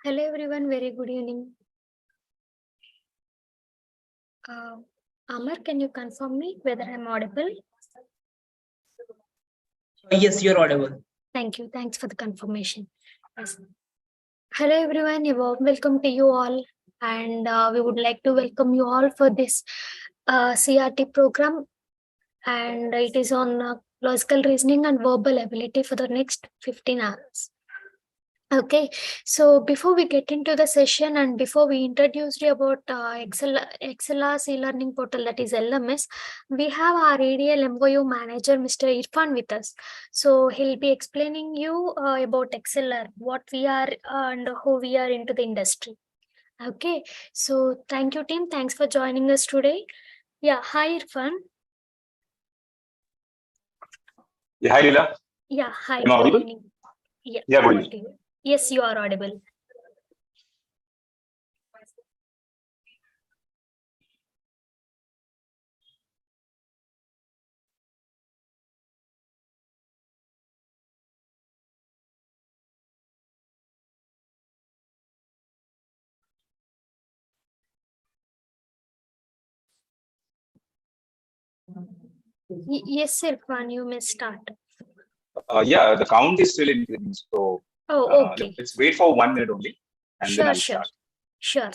Hello everyone, very good evening. Amar, can you confirm me whether I'm audible? Yes, you're audible. Thank you. Thanks for the confirmation. Yes. Hello everyone, a warm welcome to you all. And we would like to welcome you all for this CRT program. And it is on logical reasoning and verbal ability for the next 15 hours. Okay, so before we get into the session and before we introduce you about ExcelR's e-learning portal, that is LMS, we have our EDL MOU manager, Mr. Irfan, with us. So he'll be explaining you about ExcelR, what we are and who we are into the industry. Okay, so thank you, team. Thanks for joining us today. Yeah, hi, Irfan. Yeah, hi, Leela. Yeah, hi, Am I good audible? evening. Yeah, Yeah, good over evening. to you. Yes, you are audible. Yes, Irfan, you may start. Yeah, the count is still increasing. So Oh, okay. let's wait for 1 minute only, and then Sure, I'll sure. start. Sure.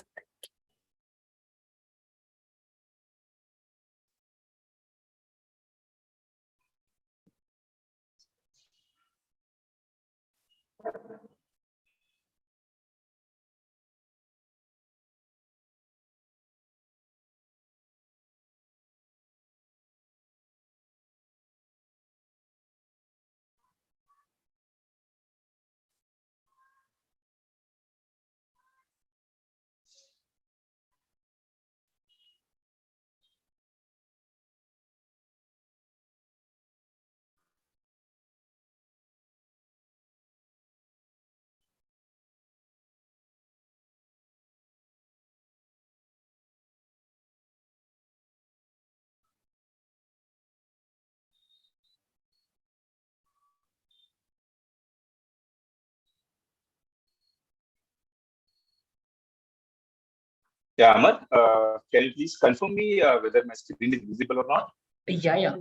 Yeah, Amar, can you please confirm me whether my screen is visible or not? Yeah.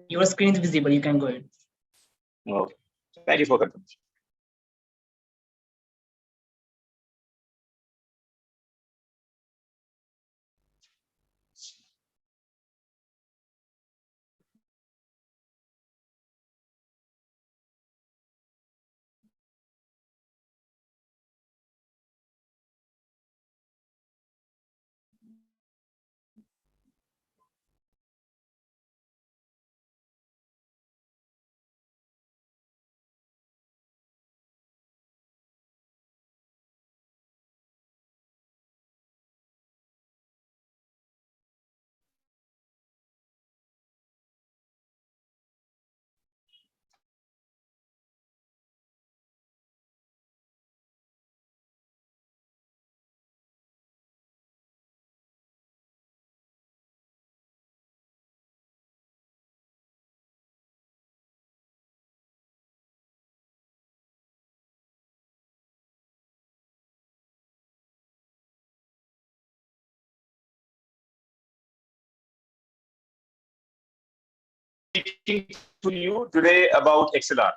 Your screen is visible. You can go ahead. Okay. Thank you for confirmation. Speaking to you today about ExcelR.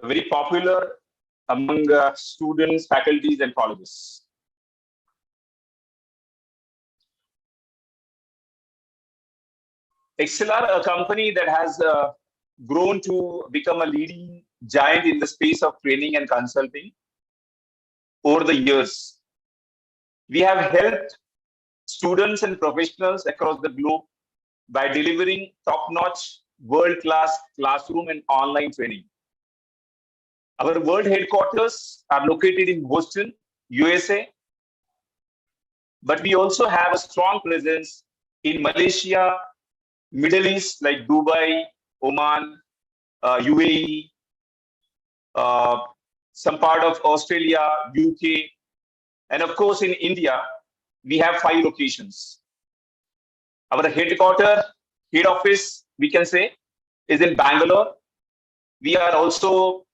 Very popular among students, faculties, and colleges. ExcelR, a company that has grown to become a leading giant in the space of training and consulting over the years. We have helped students and professionals across the globe by delivering top-notch, world-class classroom and online training. Our world headquarters are located in Boston, USA, but we also have a strong presence in Malaysia, Middle East like Dubai, Oman, UAE, some part of Australia, UK, and of course in India, we have 5 locations. Our head office, we can say, is in Bangalore. We are also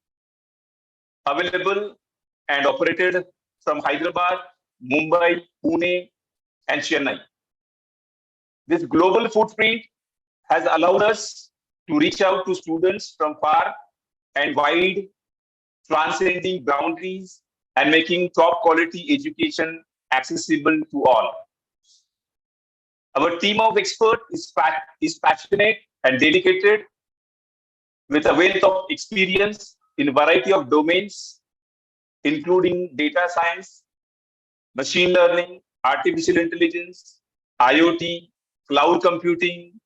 available and operated from Hyderabad, Mumbai, Pune, and Chennai. This global footprint has allowed us to reach out to students from far and wide, transcending boundaries and making top quality education accessible to all. Our team of experts is passionate and dedicated with a wealth of experience in a variety of domains, including data science, machine learning, artificial intelligence, IoT, cloud computing,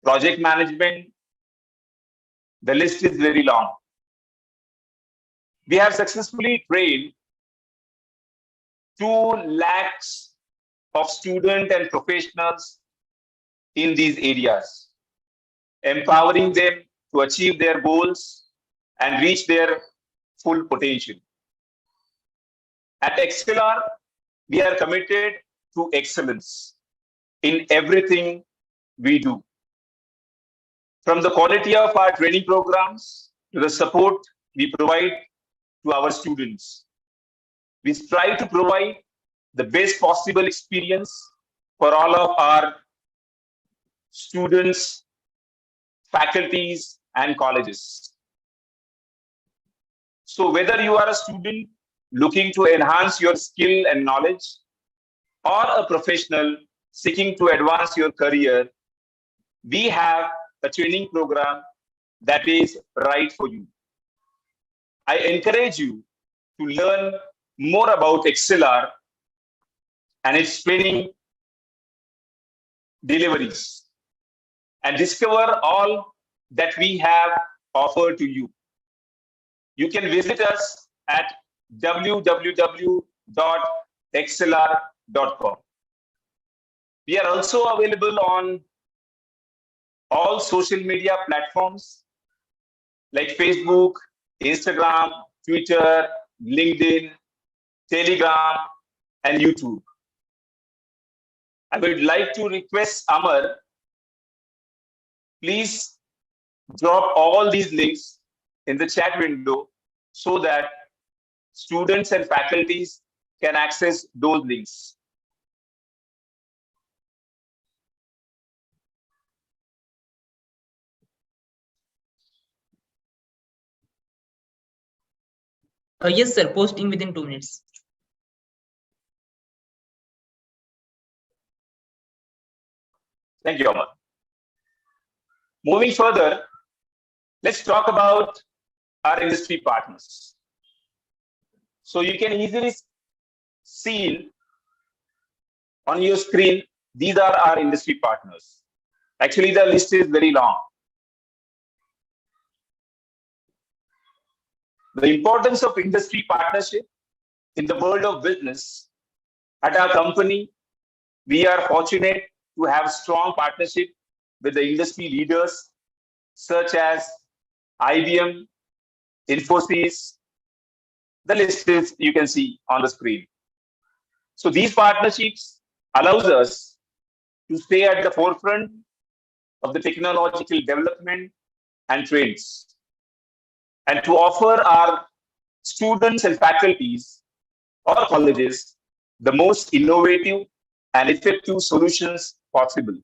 project management. The list is very long. We have successfully trained 2 lakhs of students and professionals in these areas, empowering them to achieve their goals and reach their full potential. At ExcelR, we are committed to excellence in everything we do. From the quality of our training programs to the support we provide to our students, we strive to provide the best possible experience for all of our students, faculties, and colleges. So whether you are a student looking to enhance your skill and knowledge, or a professional seeking to advance your career, we have a training program that is right for you. I encourage you to learn more about ExcelR and its training deliveries and discover all that we have offered to you. You can visit us at www.excelr.com. We are also available on all social media platforms like Facebook, Instagram, Twitter, LinkedIn, Telegram, and YouTube. I would like to request Amar, please drop all these links in the chat window so that students and faculties can access those links. Yes, sir. Posting within 2 minutes. Thank you, Amar. Moving further, let's talk about our industry partners. So you can easily see on your screen, these are our industry partners. Actually, the list is very long. The importance of industry partnership in the world of business. At our company, we are fortunate to have strong partnership with the industry leaders such as IBM, Infosys. The list is you can see on the screen. So these partnerships allows us to stay at the forefront of the technological development and trends, and to offer our students and faculties or colleges the most innovative and effective solutions possible.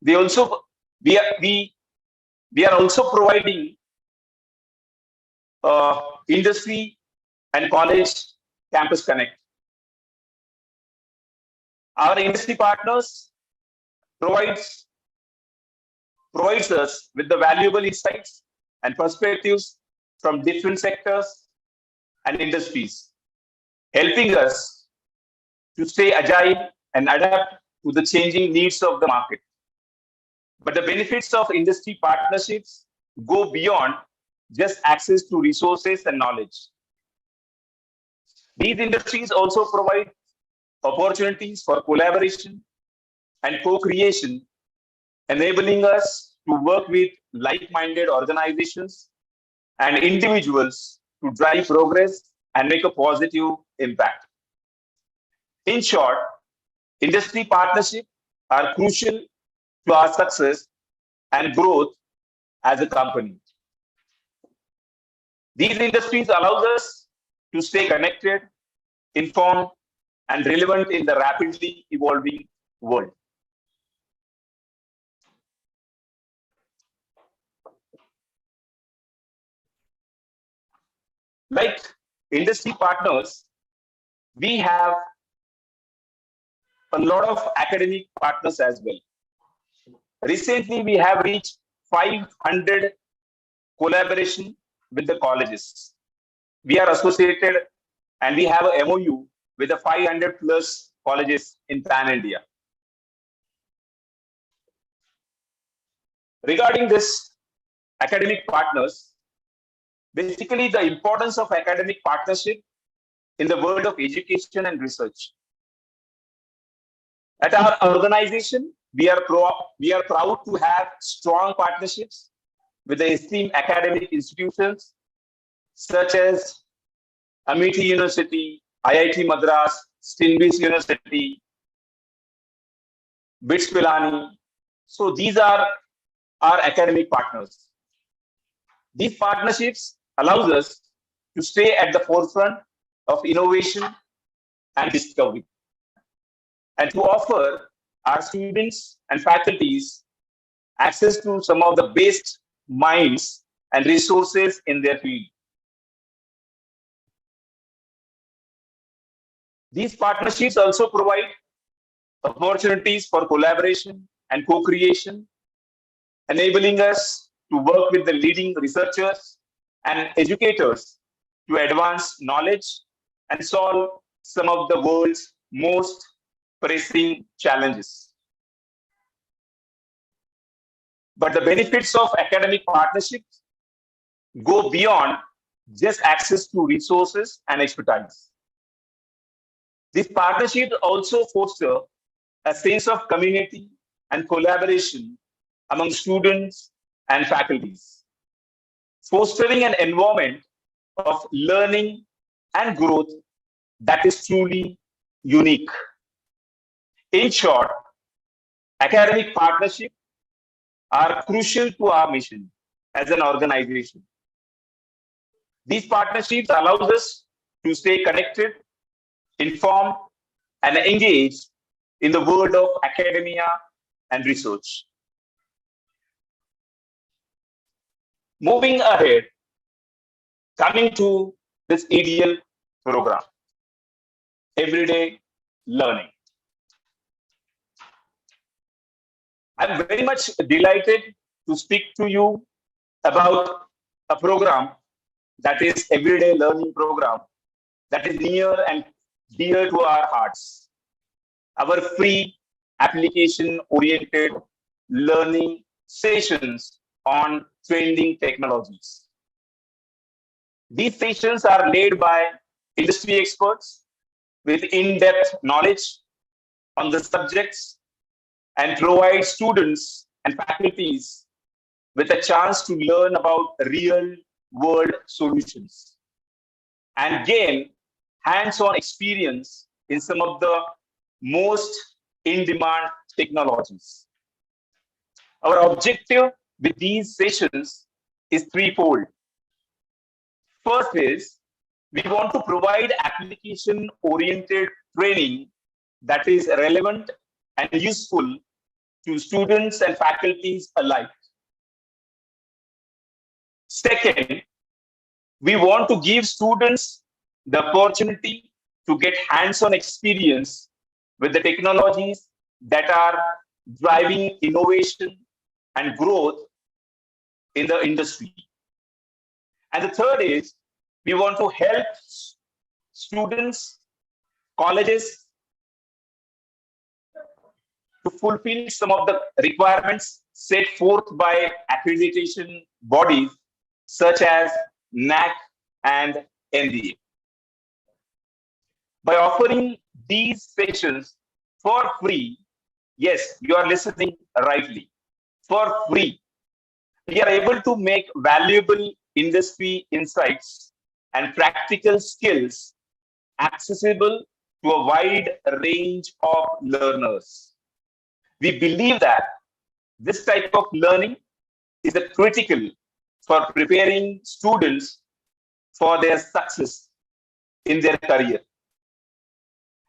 We are also providing industry and college campus connect. Our industry partners provides us with the valuable insights and perspectives from different sectors and industries, helping us to stay agile and adapt to the changing needs of the market. But the benefits of industry partnerships go beyond just access to resources and knowledge. These industries also provide opportunities for collaboration and co-creation, enabling us to work with like-minded organizations and individuals to drive progress and make a positive impact. In short, industry partnerships are crucial to our success and growth as a company. These industries allows us to stay connected, informed, and relevant in the rapidly evolving world. Like industry partners, we have a lot of academic partners as well. Recently, we have reached 500 collaboration with the colleges. We are associated and we have a MOU with the 500 plus colleges in Pan India. Regarding this academic partners, basically the importance of academic partnership in the world of education and research. At our organization, we are proud to have strong partnerships with the esteemed academic institutions such as Amity University, IIT Madras, Stinbis University, BITS Pilani. So these are our academic partners. These partnerships allows us to stay at the forefront of innovation and discovery, and to offer our students and faculties access to some of the best minds and resources in their field. These partnerships also provide opportunities for collaboration and co-creation, enabling us to work with the leading researchers and educators to advance knowledge and solve some of the world's most pressing challenges. But the benefits of academic partnerships go beyond just access to resources and expertise. These partnerships also foster a sense of community and collaboration among students and faculties, fostering an environment of learning and growth that is truly unique. In short, academic partnerships are crucial to our mission as an organization. These partnerships allow us to stay connected, informed, and engaged in the world of academia and research. Moving ahead, coming to this EDL program, Everyday Learning. I'm very much delighted to speak to you about a program that is Everyday Learning program that is near and dear to our hearts. Our free application-oriented learning sessions on trending technologies. These sessions are led by industry experts with in-depth knowledge on the subjects and provide students and faculties with a chance to learn about real-world solutions and gain hands-on experience in some of the most in-demand technologies. Our objective with these sessions is threefold. First is, we want to provide application-oriented training that is relevant and useful to students and faculties alike. Second, we want to give students the opportunity to get hands-on experience with the technologies that are driving innovation and growth in the industry. And the third is, we want to help students, colleges to fulfill some of the requirements set forth by accreditation bodies such as NAC and NDA. By offering these sessions for free, yes, you are listening rightly, for free, we are able to make valuable industry insights and practical skills accessible to a wide range of learners. We believe that this type of learning is a critical for preparing students for their success in their career.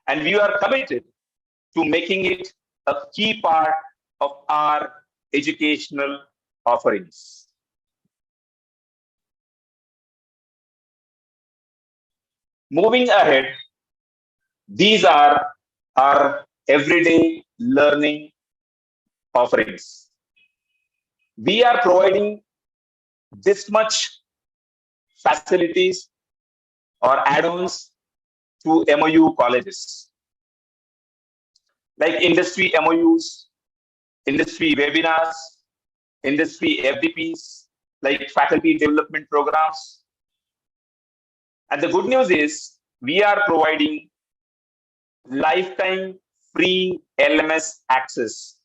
And we are committed to making it a key part of our educational offerings. Moving ahead, these are our everyday learning offerings. We are providing this much facilities or add-ons to MOU colleges, like industry MOUs, industry webinars, industry FDPs, like faculty development programs. And the good news is we are providing lifetime free LMS access.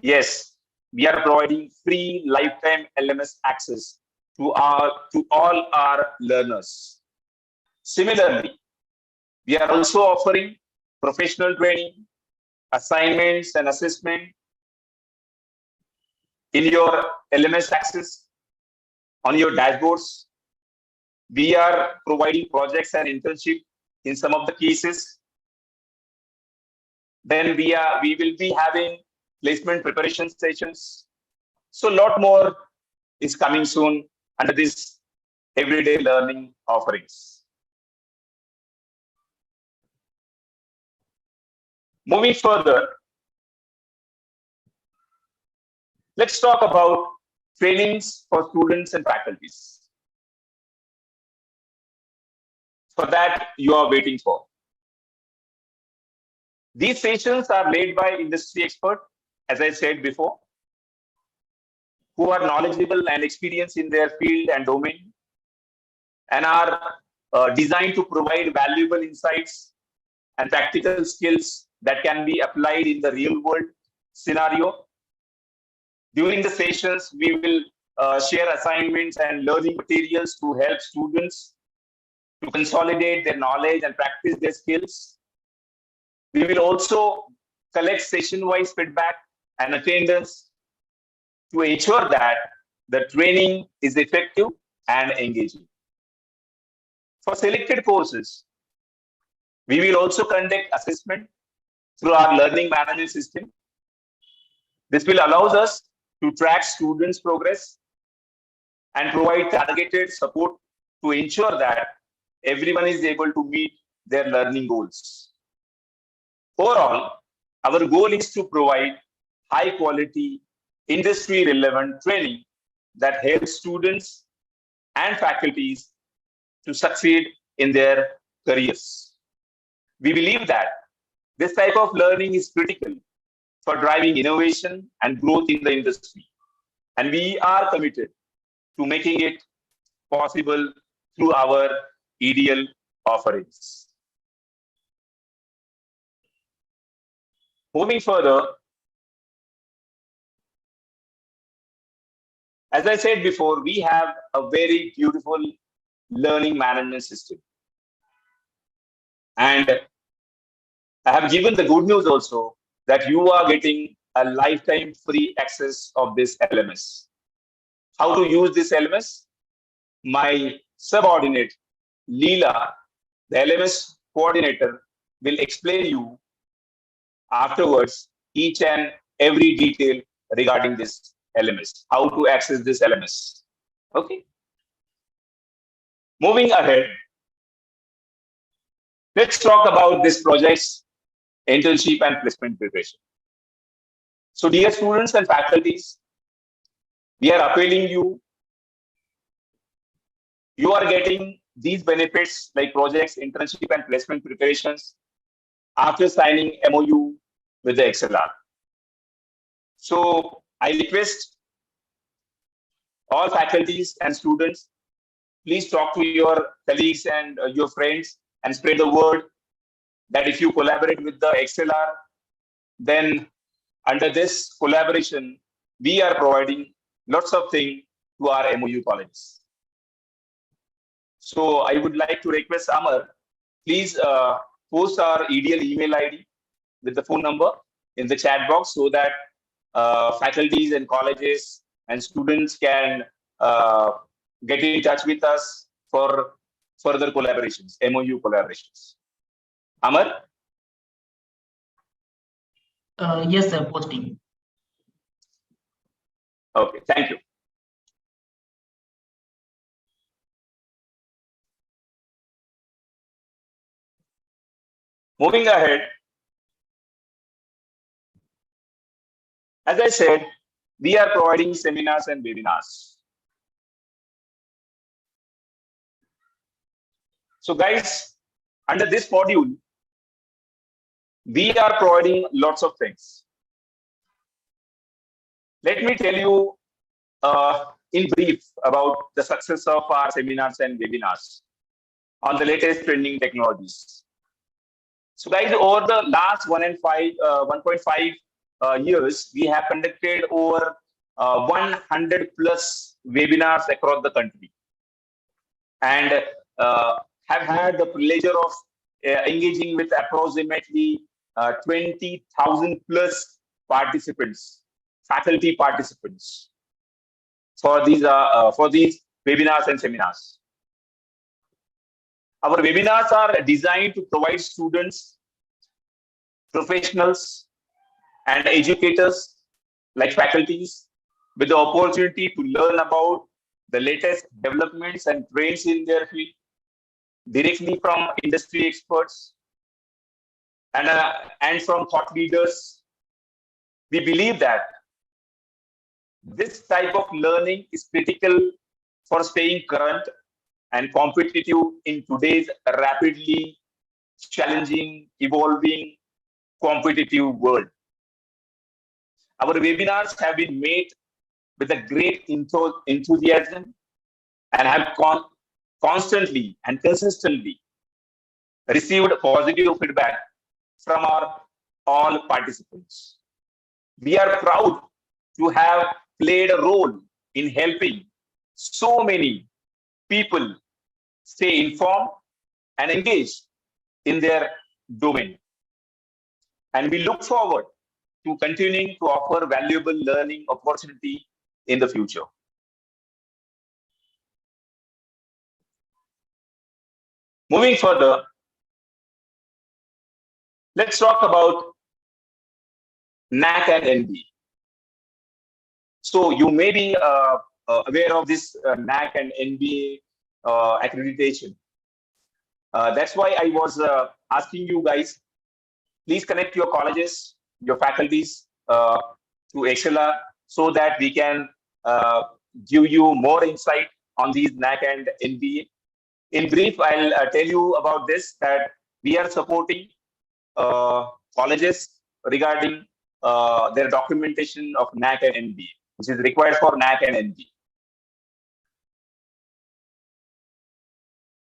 Yes, we are providing free lifetime LMS access to all our learners. Similarly, we are also offering professional training, assignments and assessment in your LMS access on your dashboards. We are providing projects and internship in some of the cases. Then we will be having placement preparation sessions. So a lot more is coming soon under this everyday learning offerings. Moving further, let's talk about trainings for students and faculties. For that, you are waiting for. These sessions are led by industry experts, as I said before, who are knowledgeable and experienced in their field and domain, and are designed to provide valuable insights and practical skills that can be applied in the real world scenario. During the sessions, we will share assignments and learning materials to help students to consolidate their knowledge and practice their skills. We will also collect session-wise feedback and attendance to ensure that the training is effective and engaging. For selected courses, we will also conduct assessment through our learning management system. This will allow us to track students' progress and provide targeted support to ensure that everyone is able to meet their learning goals. Overall, our goal is to provide high quality, industry relevant training that helps students and faculties to succeed in their careers. We believe that this type of learning is critical for driving innovation and growth in the industry. And we are committed to making it possible through our EDL offerings. Moving further, as I said before, we have a very beautiful learning management system. And I have given the good news also that you are getting a lifetime free access of this LMS. How to use this LMS? My subordinate, Leela, the LMS coordinator, will explain you afterwards each and every detail regarding this LMS, how to access this LMS. Okay. Moving ahead, let's talk about this project's internship and placement preparation. So dear students and faculties, we are appealing you. You are getting these benefits like projects, internship and placement preparations after signing MOU with the ExcelR. So I request all faculties and students, please talk to your colleagues and your friends and spread the word that if you collaborate with the ExcelR, then under this collaboration, we are providing lots of things to our MOU colleges. So I would like to request Amar, please post our EDL email ID with the phone number in the chat box so that faculties and colleges and students can get in touch with us for further collaborations, MOU collaborations. Amar? Yes, sir, posting. Okay, thank you. Moving ahead, as I said, we are providing seminars and webinars. So guys, under this module, we are providing lots of things. Let me tell you in brief about the success of our seminars and webinars on the latest trending technologies. So guys, over the last 1.5 years, we have conducted over 100 plus webinars across the country, and have had the pleasure of engaging with approximately 20,000 plus participants, faculty participants for these webinars and seminars. Our webinars are designed to provide students, professionals, and educators like faculties with the opportunity to learn about the latest developments and trends in their field directly from industry experts and from thought leaders. We believe that this type of learning is critical for staying current and competitive in today's rapidly challenging, evolving, competitive world. Our webinars have been made with a great enthusiasm and have constantly and consistently received positive feedback from all participants. We are proud to have played a role in helping so many people stay informed and engaged in their domain. And we look forward to continuing to offer valuable learning opportunity in the future. Moving further, let's talk about NAC and NB. So you may be aware of this NAC and NBA accreditation. That's why I was asking you guys, please connect your colleges, your faculties to ExcelR so that we can give you more insight on these NAC and NBA. In brief, I'll tell you about this, that we are supporting colleges regarding their documentation of NAC and NBA, which is required for NAC and NB.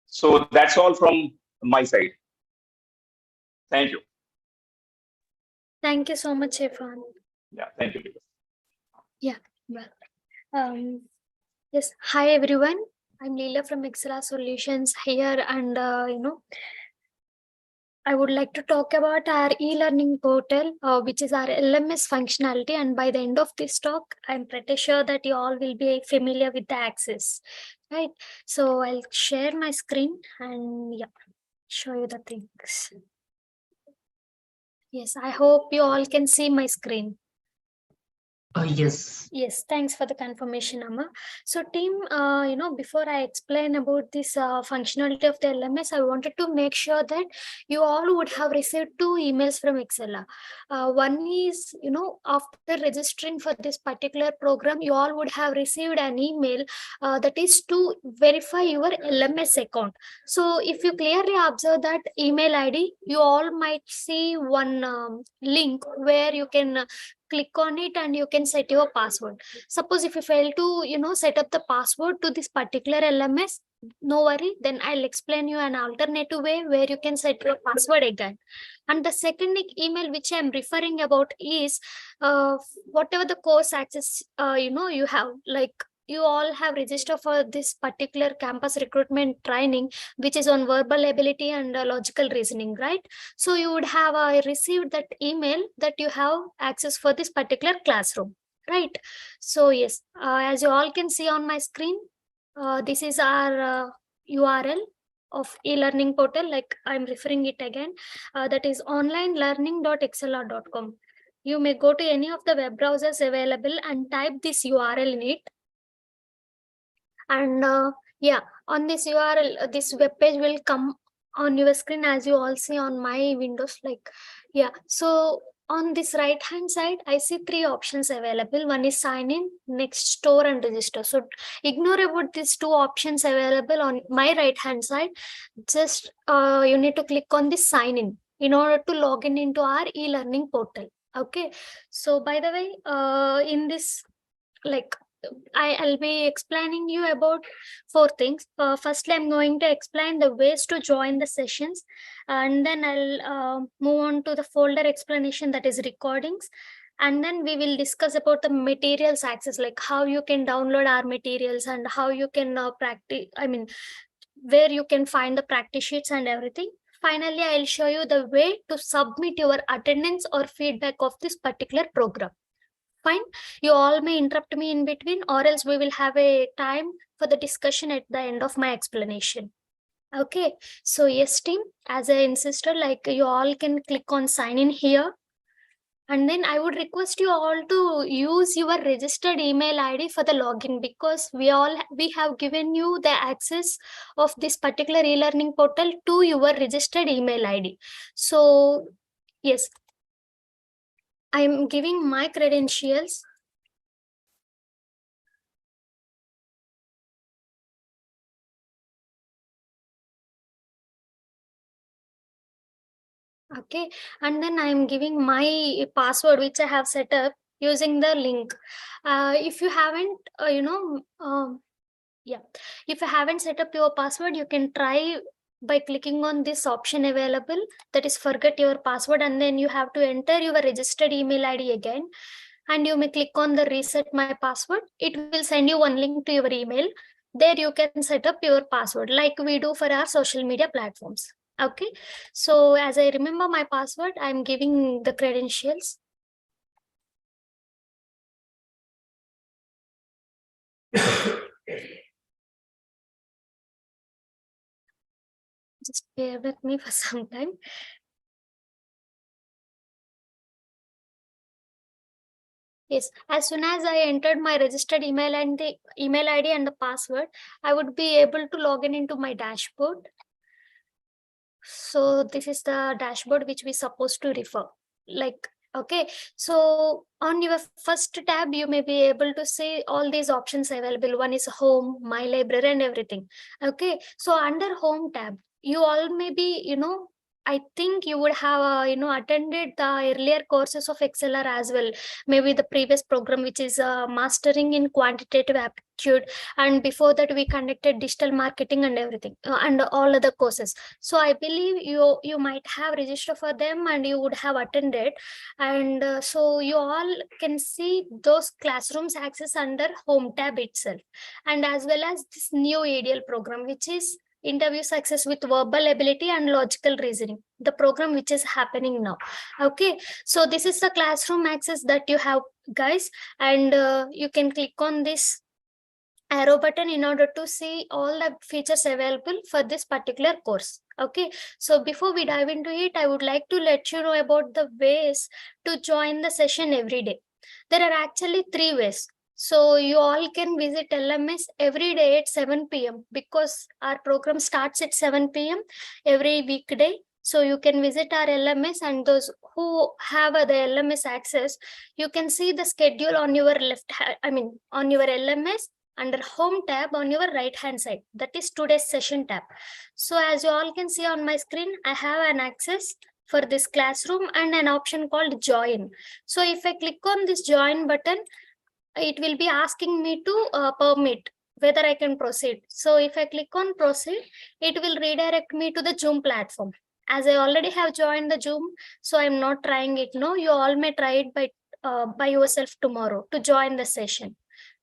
So that's all from my side. Thank you. Thank you so much, Irfan. Yeah, thank you. Yeah, well, yes. Hi, everyone. I'm Leela from ExcelR Solutions here, and I would like to talk about our e-learning portal, which is our LMS functionality. And by the end of this talk, I'm pretty sure that you all will be familiar with the access, right? So I'll share my screen and show you the things. Yes, I hope you all can see my screen. Yes. Yes, thanks for the confirmation, Amma. So team, before I explain about this functionality of the LMS, I wanted to make sure that you all would have received 2 emails from ExcelR. One is, after registering for this particular program, you all would have received an email that is to verify your LMS account. So if you clearly observe that email ID, you all might see one link where you can click on it and you can set your password. Suppose if you fail to set up the password to this particular LMS, no worry, then I'll explain you an alternative way where you can set your password again. And the second email which I'm referring about is whatever the course access you have, like you all have registered for this particular campus recruitment training, which is on verbal ability and logical reasoning, right? So you would have received that email that you have access for this particular classroom. right? So yes, as you all can see on my screen, this is our URL of e-learning portal. Like I'm referring it again, that is onlinelearning.excelr.com. You may go to any of the web browsers available and type this URL in it. And yeah, on this URL, this web page will come on your screen as you all see on my windows. Like, yeah, so on this right hand side, I see three options available. One is sign in, next store and register. So ignore about these two options available on my right hand side. Just you need to click on this sign in order to log in into our e-learning portal. Okay, so by the way, in this, like, I'll be explaining you about four things. Firstly, I'm going to explain the ways to join the sessions, and then I'll move on to the folder explanation, that is recordings, and then we will discuss about the materials access, like how you can download our materials and how you can practice. I mean, where you can find the practice sheets and everything. Finally, I'll show you the way to submit your attendance or feedback of this particular program. Fine. You all may interrupt me in between, or else we will have a time for the discussion at the end of my explanation. Okay. So yes, team, as I insisted, like you all can click on sign in here. And then I would request you all to use your registered email ID for the login, because we have given you the access of this particular e-learning portal to your registered email ID. So yes, I'm giving my credentials. Okay, and then I'm giving my password which I have set up using the link. If you haven't, yeah, if you haven't set up your password, you can try by clicking on this option available, that is forget your password, and then you have to enter your registered email ID again, and you may click on the reset my password. It will send you one link to your email. There you can set up your password like we do for our social media platforms. Okay, so as I remember my password, I'm giving the credentials. Just bear with me for some time. Yes, as soon as I entered my registered email and the email ID and the password, I would be able to log in into my dashboard. So this is the dashboard which we supposed to refer. Like, okay, so on your first tab, you may be able to see all these options available. One is home, my library, and everything. Okay, so under home tab, you all may be, I think you would have, attended the earlier courses of ExcelR as well. Maybe the previous program, which is mastering in quantitative aptitude, and before that we conducted digital marketing and everything, and all other courses. So I believe you might have registered for them and you would have attended, and so you all can see those classrooms access under home tab itself, and as well as this new EDL program, which is interview success with verbal ability and logical reasoning, the program which is happening now. Okay, so this is the classroom access that you have, guys, and you can click on this arrow button in order to see all the features available for this particular course. Okay, so before we dive into it, I would like to let you know about the ways to join the session every day. There are actually three ways. So you all can visit LMS every day at 7 p.m. because our program starts at 7 p.m. every weekday. So you can visit our LMS, and those who have the LMS access, you can see the schedule on your on your LMS under home tab on your right hand side, that is today's session tab. So as you all can see on my screen, I have an access for this classroom and an option called join. So if I click on this join button, it will be asking me to permit whether I can proceed. So if I click on proceed, it will redirect me to the Zoom platform. As I already have joined the Zoom, so I'm not trying it. No, you all may try it by yourself tomorrow to join the session.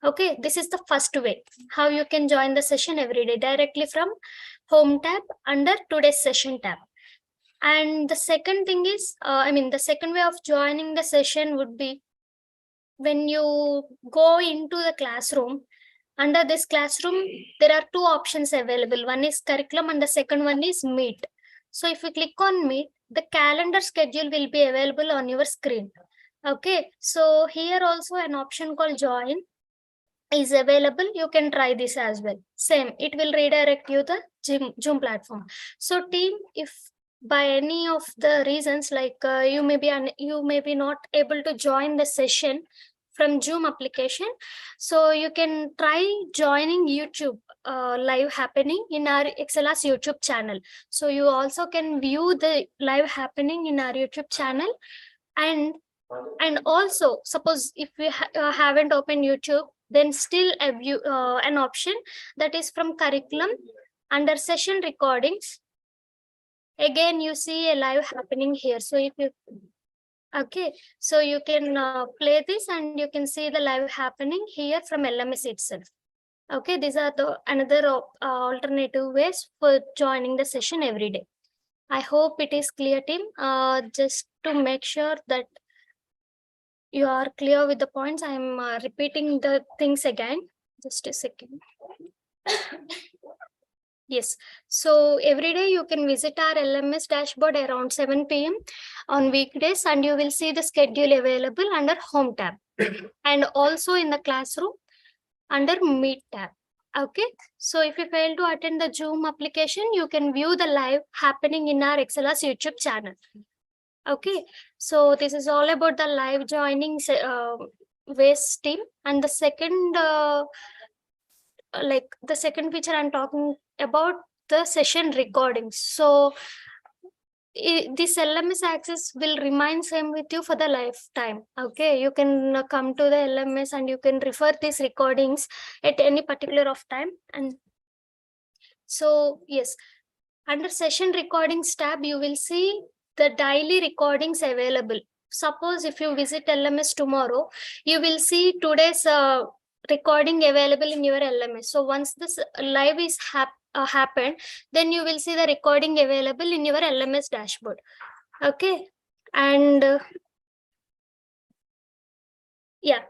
Okay, this is the first way how you can join the session every day directly from home tab under today's session tab. And the second thing is, the second way of joining the session would be when you go into the classroom, under this classroom, there are two options available. One is curriculum and the second one is Meet. So if you click on Meet, the calendar schedule will be available on your screen. Okay, so here also an option called Join is available. You can try this as well. Same, it will redirect you the Zoom platform. So team, if by any of the reasons, like you may be not able to join the session from Zoom application, so you can try joining YouTube live happening in our ExcelR's YouTube channel. So you also can view the live happening in our YouTube channel. And also, suppose if you haven't opened YouTube, then still a view an option that is from curriculum under session recordings. Again, you see a live happening here. So if you so you can play this and you can see the live happening here from LMS itself. Okay, these are the another alternative ways for joining the session every day. I hope it is clear, team. Just to make sure that you are clear with the points, I am repeating the things again. Just a second. Yes, so every day you can visit our LMS dashboard around 7 p.m. on weekdays, and you will see the schedule available under Home tab and also in the classroom under Meet tab. Okay, so if you fail to attend the Zoom application, you can view the live happening in our ExcelR's YouTube channel. Okay, so this is all about the live joining ways, team. And the second the second feature I'm talking about, the session recordings. So this LMS access will remain same with you for the lifetime. Okay, you can come to the LMS and you can refer these recordings at any particular of time. And so yes, under session recordings tab, you will see the daily recordings available. Suppose if you visit LMS tomorrow, you will see today's recording available in your LMS. So once this live is happened, then you will see the recording available in your LMS dashboard. Okay, and yeah,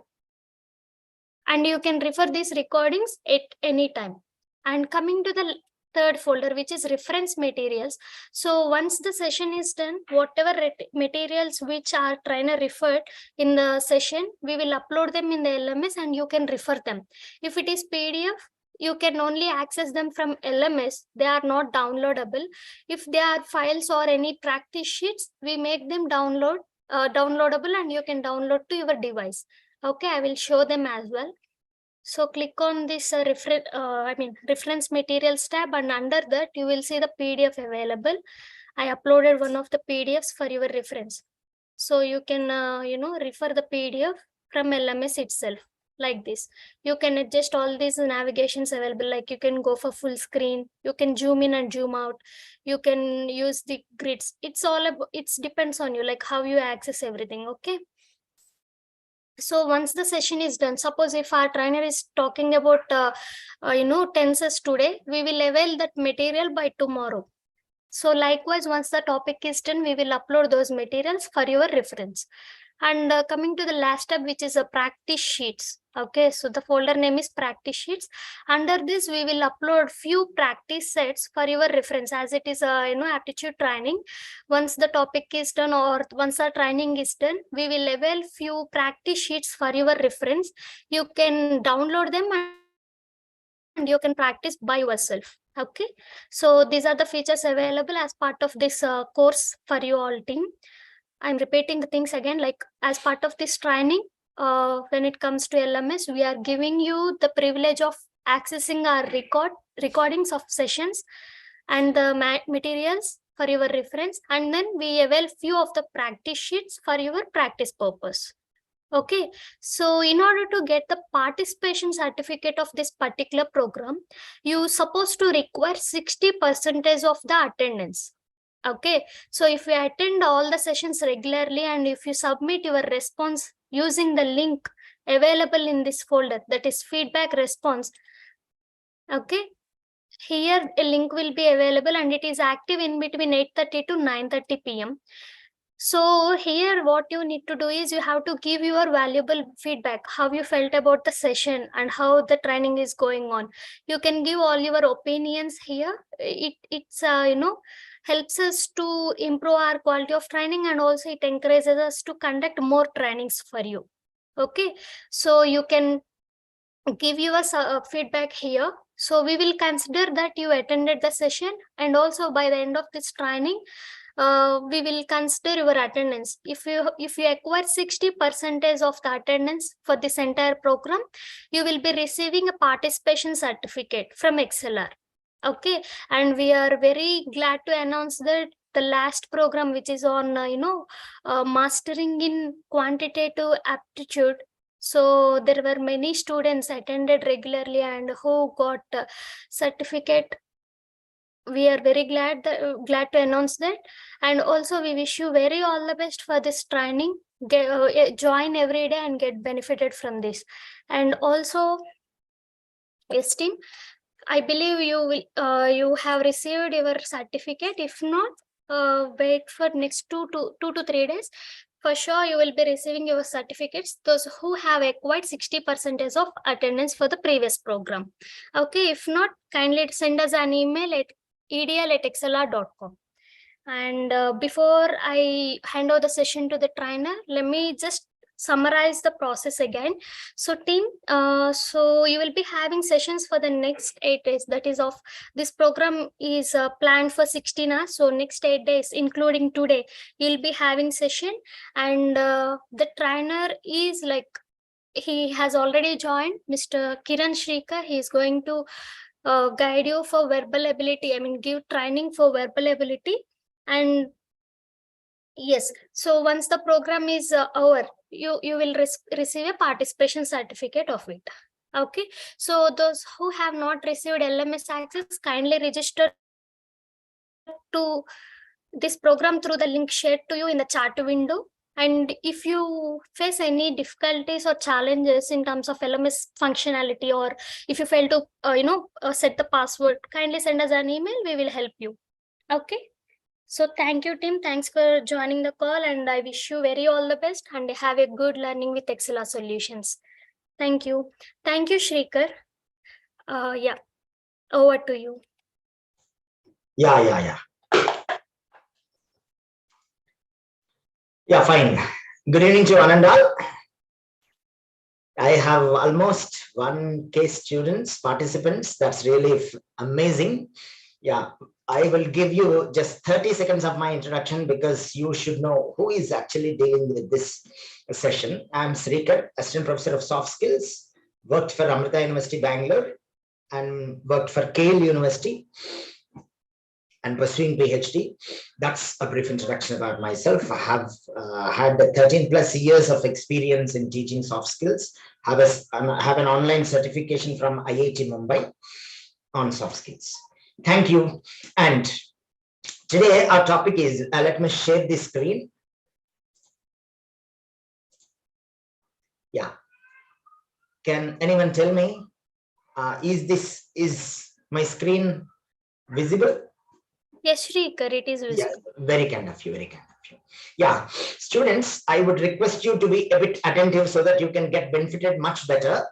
and you can refer these recordings at any time. And coming to the third folder, which is reference materials. So once the session is done, whatever materials which our trainer referred in the session, we will upload them in the LMS and you can refer them. If it is PDF, you can only access them from LMS. They are not downloadable. If they are files or any practice sheets, we make them downloadable and you can download to your device. Okay, I will show them as well. So click on this reference materials tab, and under that you will see the PDF available. I uploaded one of the PDFs for your reference. So you can refer the PDF from LMS itself like this. You can adjust all these navigations available, like you can go for full screen, you can zoom in and zoom out, you can use the grids. It's all about, it depends on you, like how you access everything. Okay. So once the session is done, suppose if our trainer is talking about tenses today, we will avail that material by tomorrow. So likewise, once the topic is done, we will upload those materials for your reference. And coming to the last tab, which is a practice sheets. Okay, so the folder name is practice sheets. Under this, we will upload few practice sets for your reference, as it is a aptitude training. Once the topic is done or once the training is done, we will avail few practice sheets for your reference. You can download them and you can practice by yourself. Okay, so these are the features available as part of this course for you all, team. I'm repeating the things again, like as part of this training, when it comes to LMS, we are giving you the privilege of accessing our recordings of sessions and the materials for your reference, and then we avail few of the practice sheets for your practice purpose. Okay, so in order to get the participation certificate of this particular program, you supposed to require 60% of the attendance. Okay, so if you attend all the sessions regularly and if you submit your response using the link available in this folder, that is feedback response. Okay, here a link will be available and it is active in between 8:30 to 9:30 p.m. So here what you need to do is you have to give your valuable feedback, how you felt about the session and how the training is going on. You can give all your opinions here. It's helps us to improve our quality of training, and also it encourages us to conduct more trainings for you. Okay, so you can give you a feedback here. So we will consider that you attended the session, and also by the end of this training, we will consider your attendance. If you acquire 60% of the attendance for this entire program, you will be receiving a participation certificate from ExcelR. Okay, and we are very glad to announce that the last program, which is on mastering in quantitative aptitude, so there were many students attended regularly and who got certificate. We are very glad to announce that, and also we wish you very all the best for this training. Join every day and get benefited from this. And also, esteem, I believe you have received your certificate. If not, wait for next 2 to 3 days. For sure, you will be receiving your certificates, those who have acquired 60% of attendance for the previous program. Okay, if not, kindly send us an email at edl@excelr.com. And before I hand over the session to the trainer, let me just summarize the process again. So team, so you will be having sessions for the next 8 days. That is of this program is planned for 16 hours. So next 8 days, including today, you'll be having session. And the trainer is like, he has already joined, Mr. Kiran Shrikar. He is going to guide you for verbal ability. I mean, give training for verbal ability. And yes, so once the program is over, you will receive a participation certificate of it. Okay, so those who have not received LMS access, kindly register to this program through the link shared to you in the chat window. And if you face any difficulties or challenges in terms of LMS functionality, or if you fail to set the password, kindly send us an email. We will help you. Okay. So thank you, Tim. Thanks for joining the call, and I wish you very all the best and have a good learning with ExcelR solutions. Thank you. Thank you, Shrikar. Yeah, over to you. Yeah, fine. Good evening to one and all. I have almost 1K students, participants. That's really amazing. Yeah, I will give you just 30 seconds of my introduction because you should know who is actually dealing with this session. I'm Srikar, Assistant Professor of Soft Skills, worked for Amrita University, Bangalore, and worked for Kale University and pursuing PhD. That's a brief introduction about myself. I have had 13 plus years of experience in teaching soft skills. I have an online certification from IIT Mumbai on soft skills. Thank you. And today our topic is, let me share the screen. Yeah. Can anyone tell me, is my screen visible? Yes, Shrikar, it is visible. Yes, very kind of you, very kind of you. Yeah, students, I would request you to be a bit attentive so that you can get benefited much better.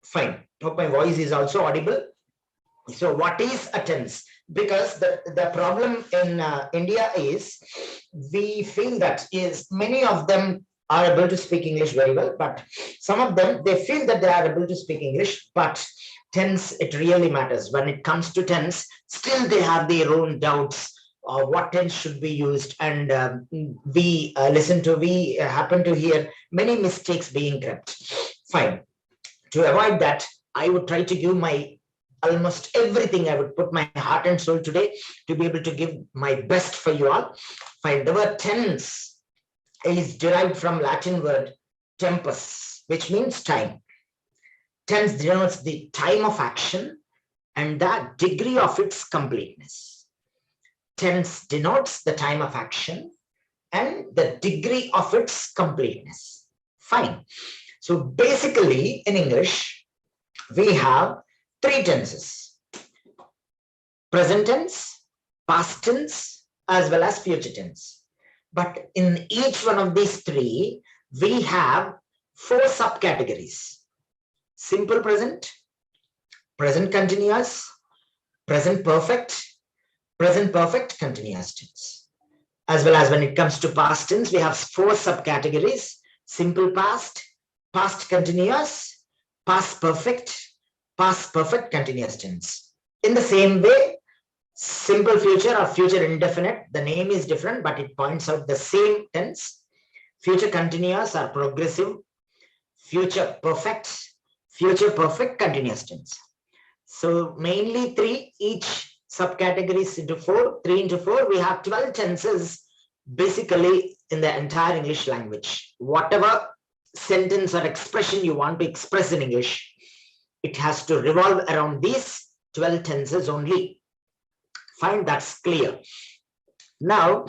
Fine. Hope my voice is also audible. So what is attendance? Because the problem in India is we feel that is many of them are able to speak English very well, but some of them, they feel that they are able to speak English, but tense, it really matters. When it comes to tense, still they have their own doubts of what tense should be used. And we happen to hear many mistakes being correct. Fine. To avoid that, I would try to give my almost everything. I would put my heart and soul today to be able to give my best for you all. Fine. The word tense is derived from Latin word tempus, which means time. Tense denotes the time of action and the degree of its completeness. Tense denotes the time of action and the degree of its completeness. Fine. So basically in English, we have 3 tenses: present tense, past tense, as well as future tense. But in each one of these three, we have 4 subcategories: simple present, present continuous, present perfect continuous tense. As well as when it comes to past tense, we have 4 subcategories: simple past, past continuous, past perfect continuous tense. In the same way, simple future or future indefinite, the name is different, but it points out the same tense. Future continuous or progressive, future perfect continuous tense. So mainly 3, each subcategories into 4, 3 into 4, we have 12 tenses basically in the entire English language. Whatever sentence or expression you want to express in English, it has to revolve around these 12 tenses only. Fine, that's clear. Now,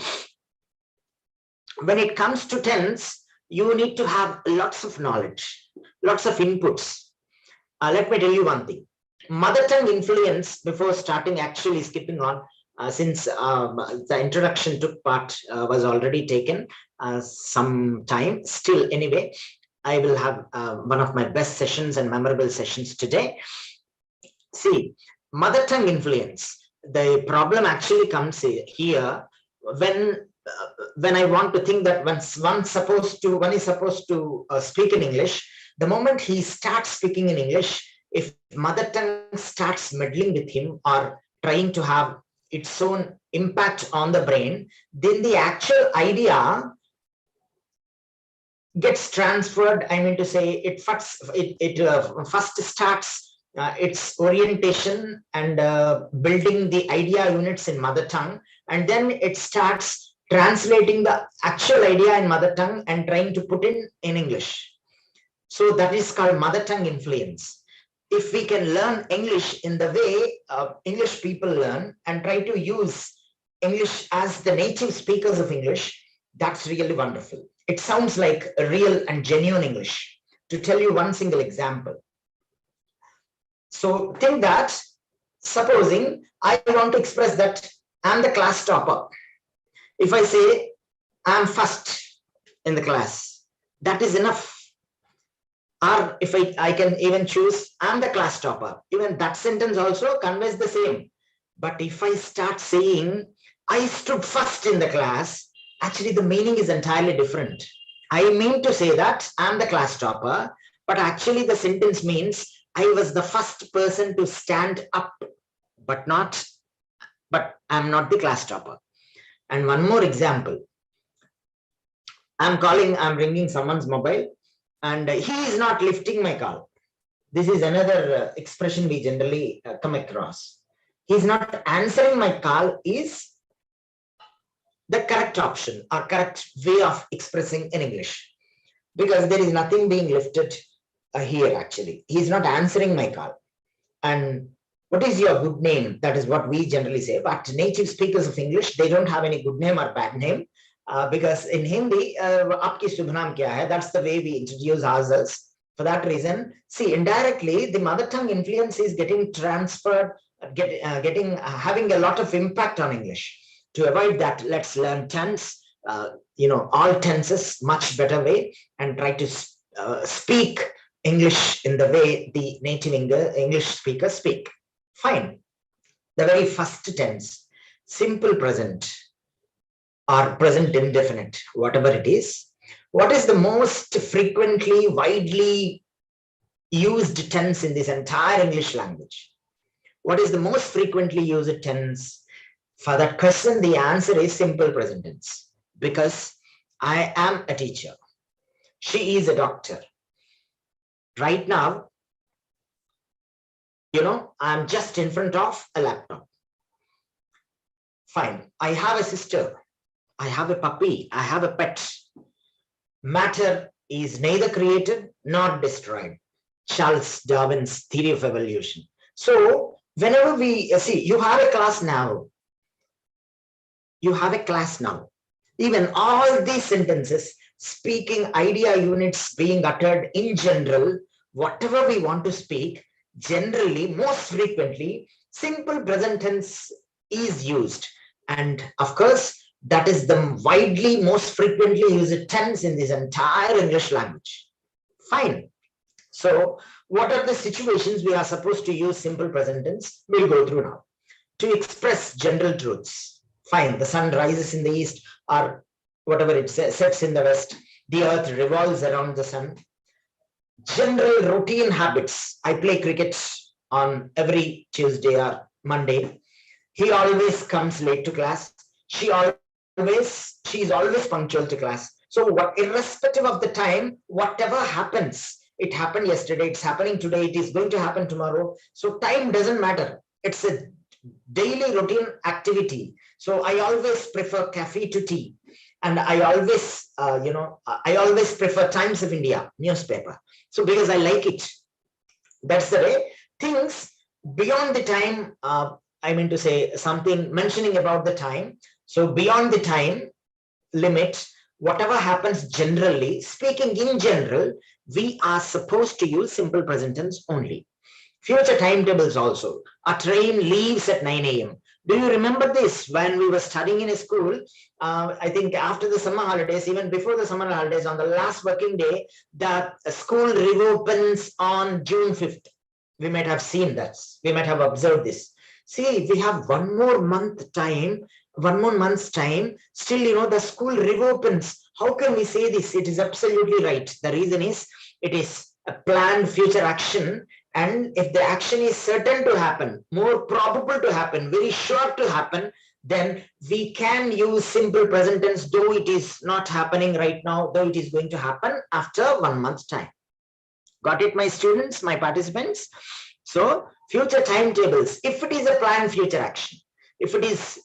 when it comes to tense, you need to have lots of knowledge, lots of inputs. Let me tell you one thing. Mother tongue influence, before starting actually skipping on, since the introduction took part was already taken some time, still anyway, I will have one of my best sessions and memorable sessions today. See, mother tongue influence. The problem actually comes here when I want to think that one is supposed to speak in English. The moment he starts speaking in English, if mother tongue starts meddling with him or trying to have its own impact on the brain, then the actual idea gets transferred. I mean to say, it first starts its orientation and building the idea units in mother tongue, and then it starts translating the actual idea in mother tongue and trying to put in English. So that is called mother tongue influence. If we can learn English in the way English people learn and try to use English as the native speakers of English, that's really wonderful. It sounds like a real and genuine English. To tell you one single example. So think that, supposing I want to express that I'm the class topper. If I say I'm first in the class, that is enough. Or if I can even choose I'm the class topper, even that sentence also conveys the same. But if I start saying I stood first in the class, actually the meaning is entirely different. I mean to say that I'm the class topper, but actually the sentence means I was the first person to stand up, but I'm not the class topper. And one more example. I'm ringing someone's mobile and he is not lifting my call. This is another expression we generally come across. He's not answering my call is the correct option or correct way of expressing in English, because there is nothing being lifted here actually. He's not answering my call. And what is your good name? That is what we generally say. But native speakers of English, they don't have any good name or bad name because in Hindi, aapki shubh naam kya hai? That's the way we introduce ourselves. For that reason, see, indirectly, the mother tongue influence is getting transferred, having a lot of impact on English. To avoid that, let's learn tense, all tenses much better way and try to speak English in the way the native English speakers speak. Fine. The very first tense, simple present or present indefinite, whatever it is. What is the most frequently, widely used tense in this entire English language? What is the most frequently used tense? For that question, the answer is simple present tense, because I am a teacher. She is a doctor. Right now, I'm just in front of a laptop. Fine. I have a sister. I have a puppy. I have a pet. Matter is neither created nor destroyed. Charles Darwin's theory of evolution. So whenever we see, you have a class now. You have a class now. Even all these sentences, speaking idea units being uttered in general, whatever we want to speak, generally, most frequently, simple present tense is used. And of course, That is the widely most frequently used tense in this entire English language. Fine. So what are the situations we are supposed to use simple present tense? We'll go through now. To express general truths. Fine, the sun rises in the east, or whatever it says, sets in the west. The earth revolves around the sun. General routine habits. I play cricket on every Tuesday or Monday. He always comes late to class. She is always punctual to class. So what, irrespective of the time, whatever happens, it happened yesterday, it's happening today, it is going to happen tomorrow. So time doesn't matter. It's a daily routine activity. So I always prefer cafe to tea. And I always, I always prefer Times of India newspaper. So because I like it, that's the way. Things beyond the time, I mean to say something mentioning about the time. So beyond the time limit, whatever happens generally, speaking in general, we are supposed to use simple present tense only. Future timetables also. A train leaves at 9 a.m. Do you remember this when we were studying in a school? I think after the summer holidays, even before the summer holidays, on the last working day, the school reopens on June 5th. We might have seen that. We might have observed this. See, we have one more month's time, still, the school reopens. How can we say this? It is absolutely right. The reason is, it is a planned future action. And if the action is certain to happen, more probable to happen, very sure to happen, then we can use simple present tense, though it is not happening right now, though it is going to happen after 1 month's time. Got it, my students, my participants? So future timetables, if it is a planned future action, if it is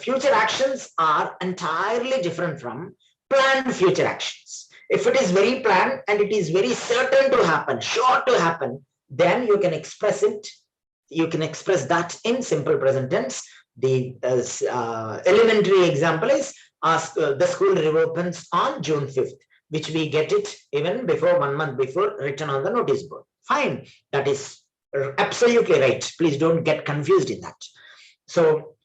future actions are entirely different from planned future actions. If it is very planned and it is very certain to happen, sure to happen, then you can express it. You can express that in simple present tense. The elementary example is the school reopens on June 5th, which we get it even before 1 month before, written on the notice board. Fine, that is absolutely right. Please don't get confused in that. So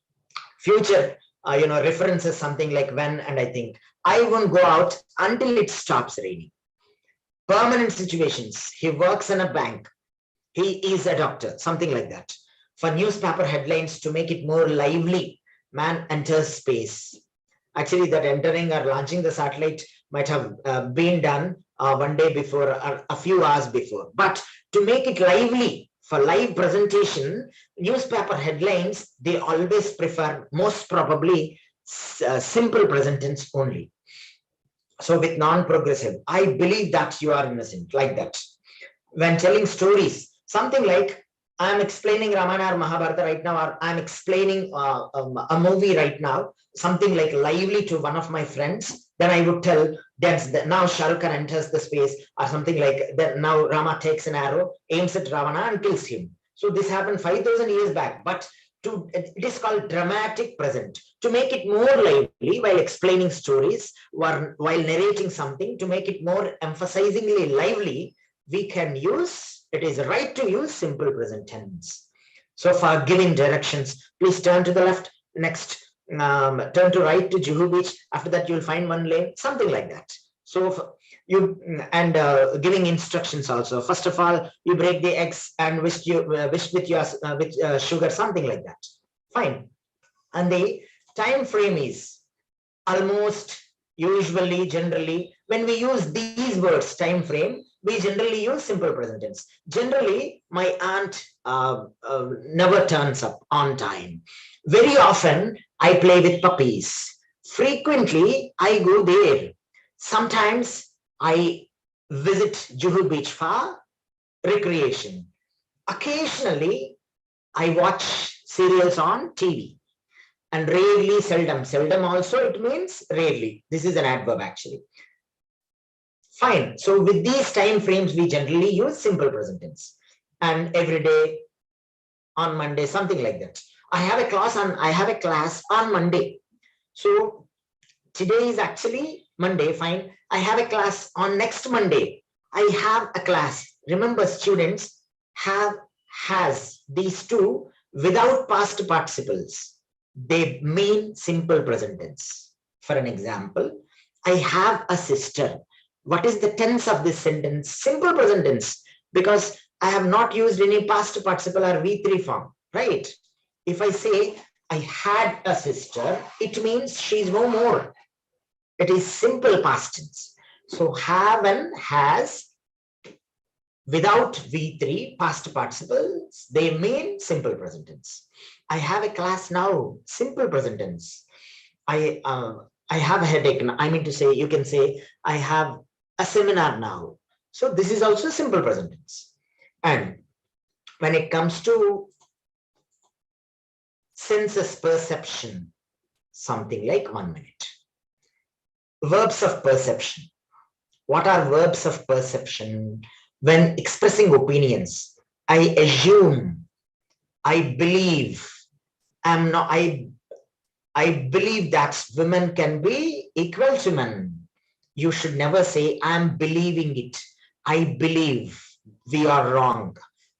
future, references something like when, and I think I won't go out until it stops raining. Permanent situations, he works in a bank, he is a doctor, something like that. For newspaper headlines, to make it more lively, man enters space. Actually, that entering or launching the satellite might have been done 1 day before or a few hours before. But to make it lively, for live presentation, newspaper headlines, they always prefer, most probably, simple present tense only. So with non-progressive, I believe that you are innocent, like that. When telling stories, something like, I'm explaining Ramayana or Mahabharata right now, or I'm explaining a movie right now, something like lively to one of my friends, then I would tell that now Shah Rukh Khan enters the space, or something like that. Now Rama takes an arrow, aims at Ravana and kills him. So this happened 5,000 years back, but it is called dramatic present. To make it more lively while explaining stories, while narrating something, to make it more emphasizingly lively, we can use, it is right to use simple present tense. So for giving directions, please turn to the left, next turn to right to Juhu Beach. After that, you'll find 1 lane, something like that. So you, and giving instructions also. First of all, you break the eggs and whisk with your sugar, something like that. Fine. And the time frame is almost, usually, generally, when we use these words, time frame, we generally use simple present tense. Generally, my aunt never turns up on time. Very often, I play with puppies. Frequently, I go there. Sometimes I visit Juhu Beach for recreation. Occasionally, I watch serials on TV. And rarely, seldom also, it means rarely. This is an adverb actually. Fine. So with these time frames, we generally use simple present tense. And every day, on Monday, something like that. I have a class on Monday. So today is actually Monday, fine. I have a class on next Monday. I have a class. Remember, students, have, has, these two without past participles. they mean simple present tense. For an example, I have a sister. What is the tense of this sentence? Simple present tense, because I have not used any past participle or V3 form, right? If I say I had a sister, it means she's no more. It is simple past tense. So have and has without V3 past participles, they mean simple present tense. I have a class now, simple present tense. I have a headache. I mean to say, you can say, I have a seminar now. So this is also simple present tense. And when it comes to senses perception, something like 1 minute. Verbs of perception. What are verbs of perception? When expressing opinions, I assume, I believe, I believe that women can be equal to men. You should never say, I'm believing it. I believe we are wrong.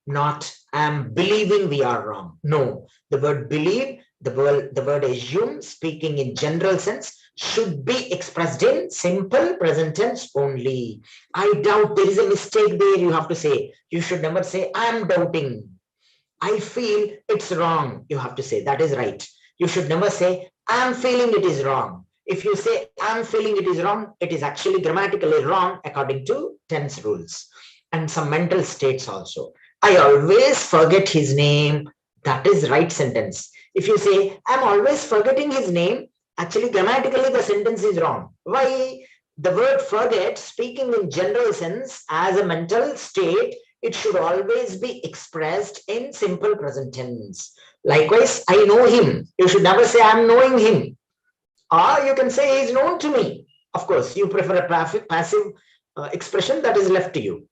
Not, I'm believing we are wrong. No, the word believe, the word assume, speaking in general sense, should be expressed in simple present tense only. I doubt, there is a mistake there, you have to say. You should never say, I'm doubting. I feel it's wrong. You have to say, that is right. You should never say, I'm feeling it is wrong. If you say, I'm feeling it is wrong, it is actually grammatically wrong according to tense rules and some mental states also. I always forget his name. That is right sentence. If you say, I'm always forgetting his name, actually grammatically the sentence is wrong. Why? The word forget, speaking in general sense as a mental state, it should always be expressed in simple present tense. Likewise, I know him. You should never say, I'm knowing him. Or you can say, he's known to me. Of course, you prefer a passive expression, that is left to you.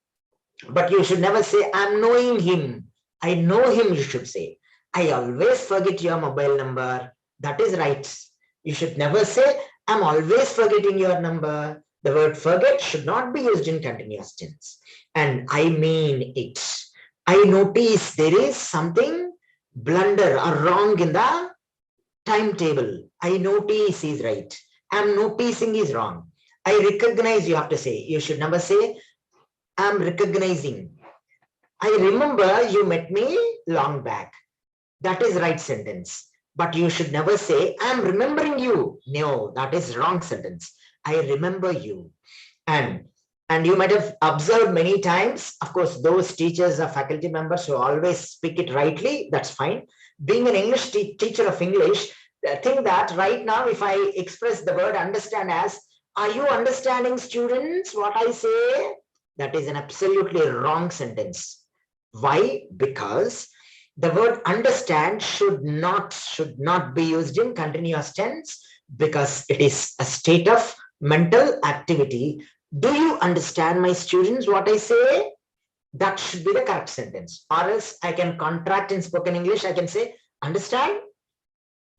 But you should never say, I'm knowing him. I know him, you should say. I always forget your mobile number. That is right. You should never say, I'm always forgetting your number. The word forget should not be used in continuous tense. And I mean it. I notice there is something blunder or wrong in the timetable. I notice is right. I'm noticing is wrong. I recognize, you have to say. You should never say, I'm recognizing. I remember you met me long back. That is right sentence. But you should never say, I'm remembering you. No, that is wrong sentence. I remember you. And you might have observed many times, of course, those teachers or faculty members who always speak it rightly, that's fine. Being an English teacher of English, think that right now, if I express the word understand as, are you understanding, students, what I say? That is an absolutely wrong sentence. Why? Because the word understand should not be used in continuous tense, because it is a state of mental activity. Do you understand, my students, what I say? That should be the correct sentence. Or else I can contract in spoken English. I can say, understand.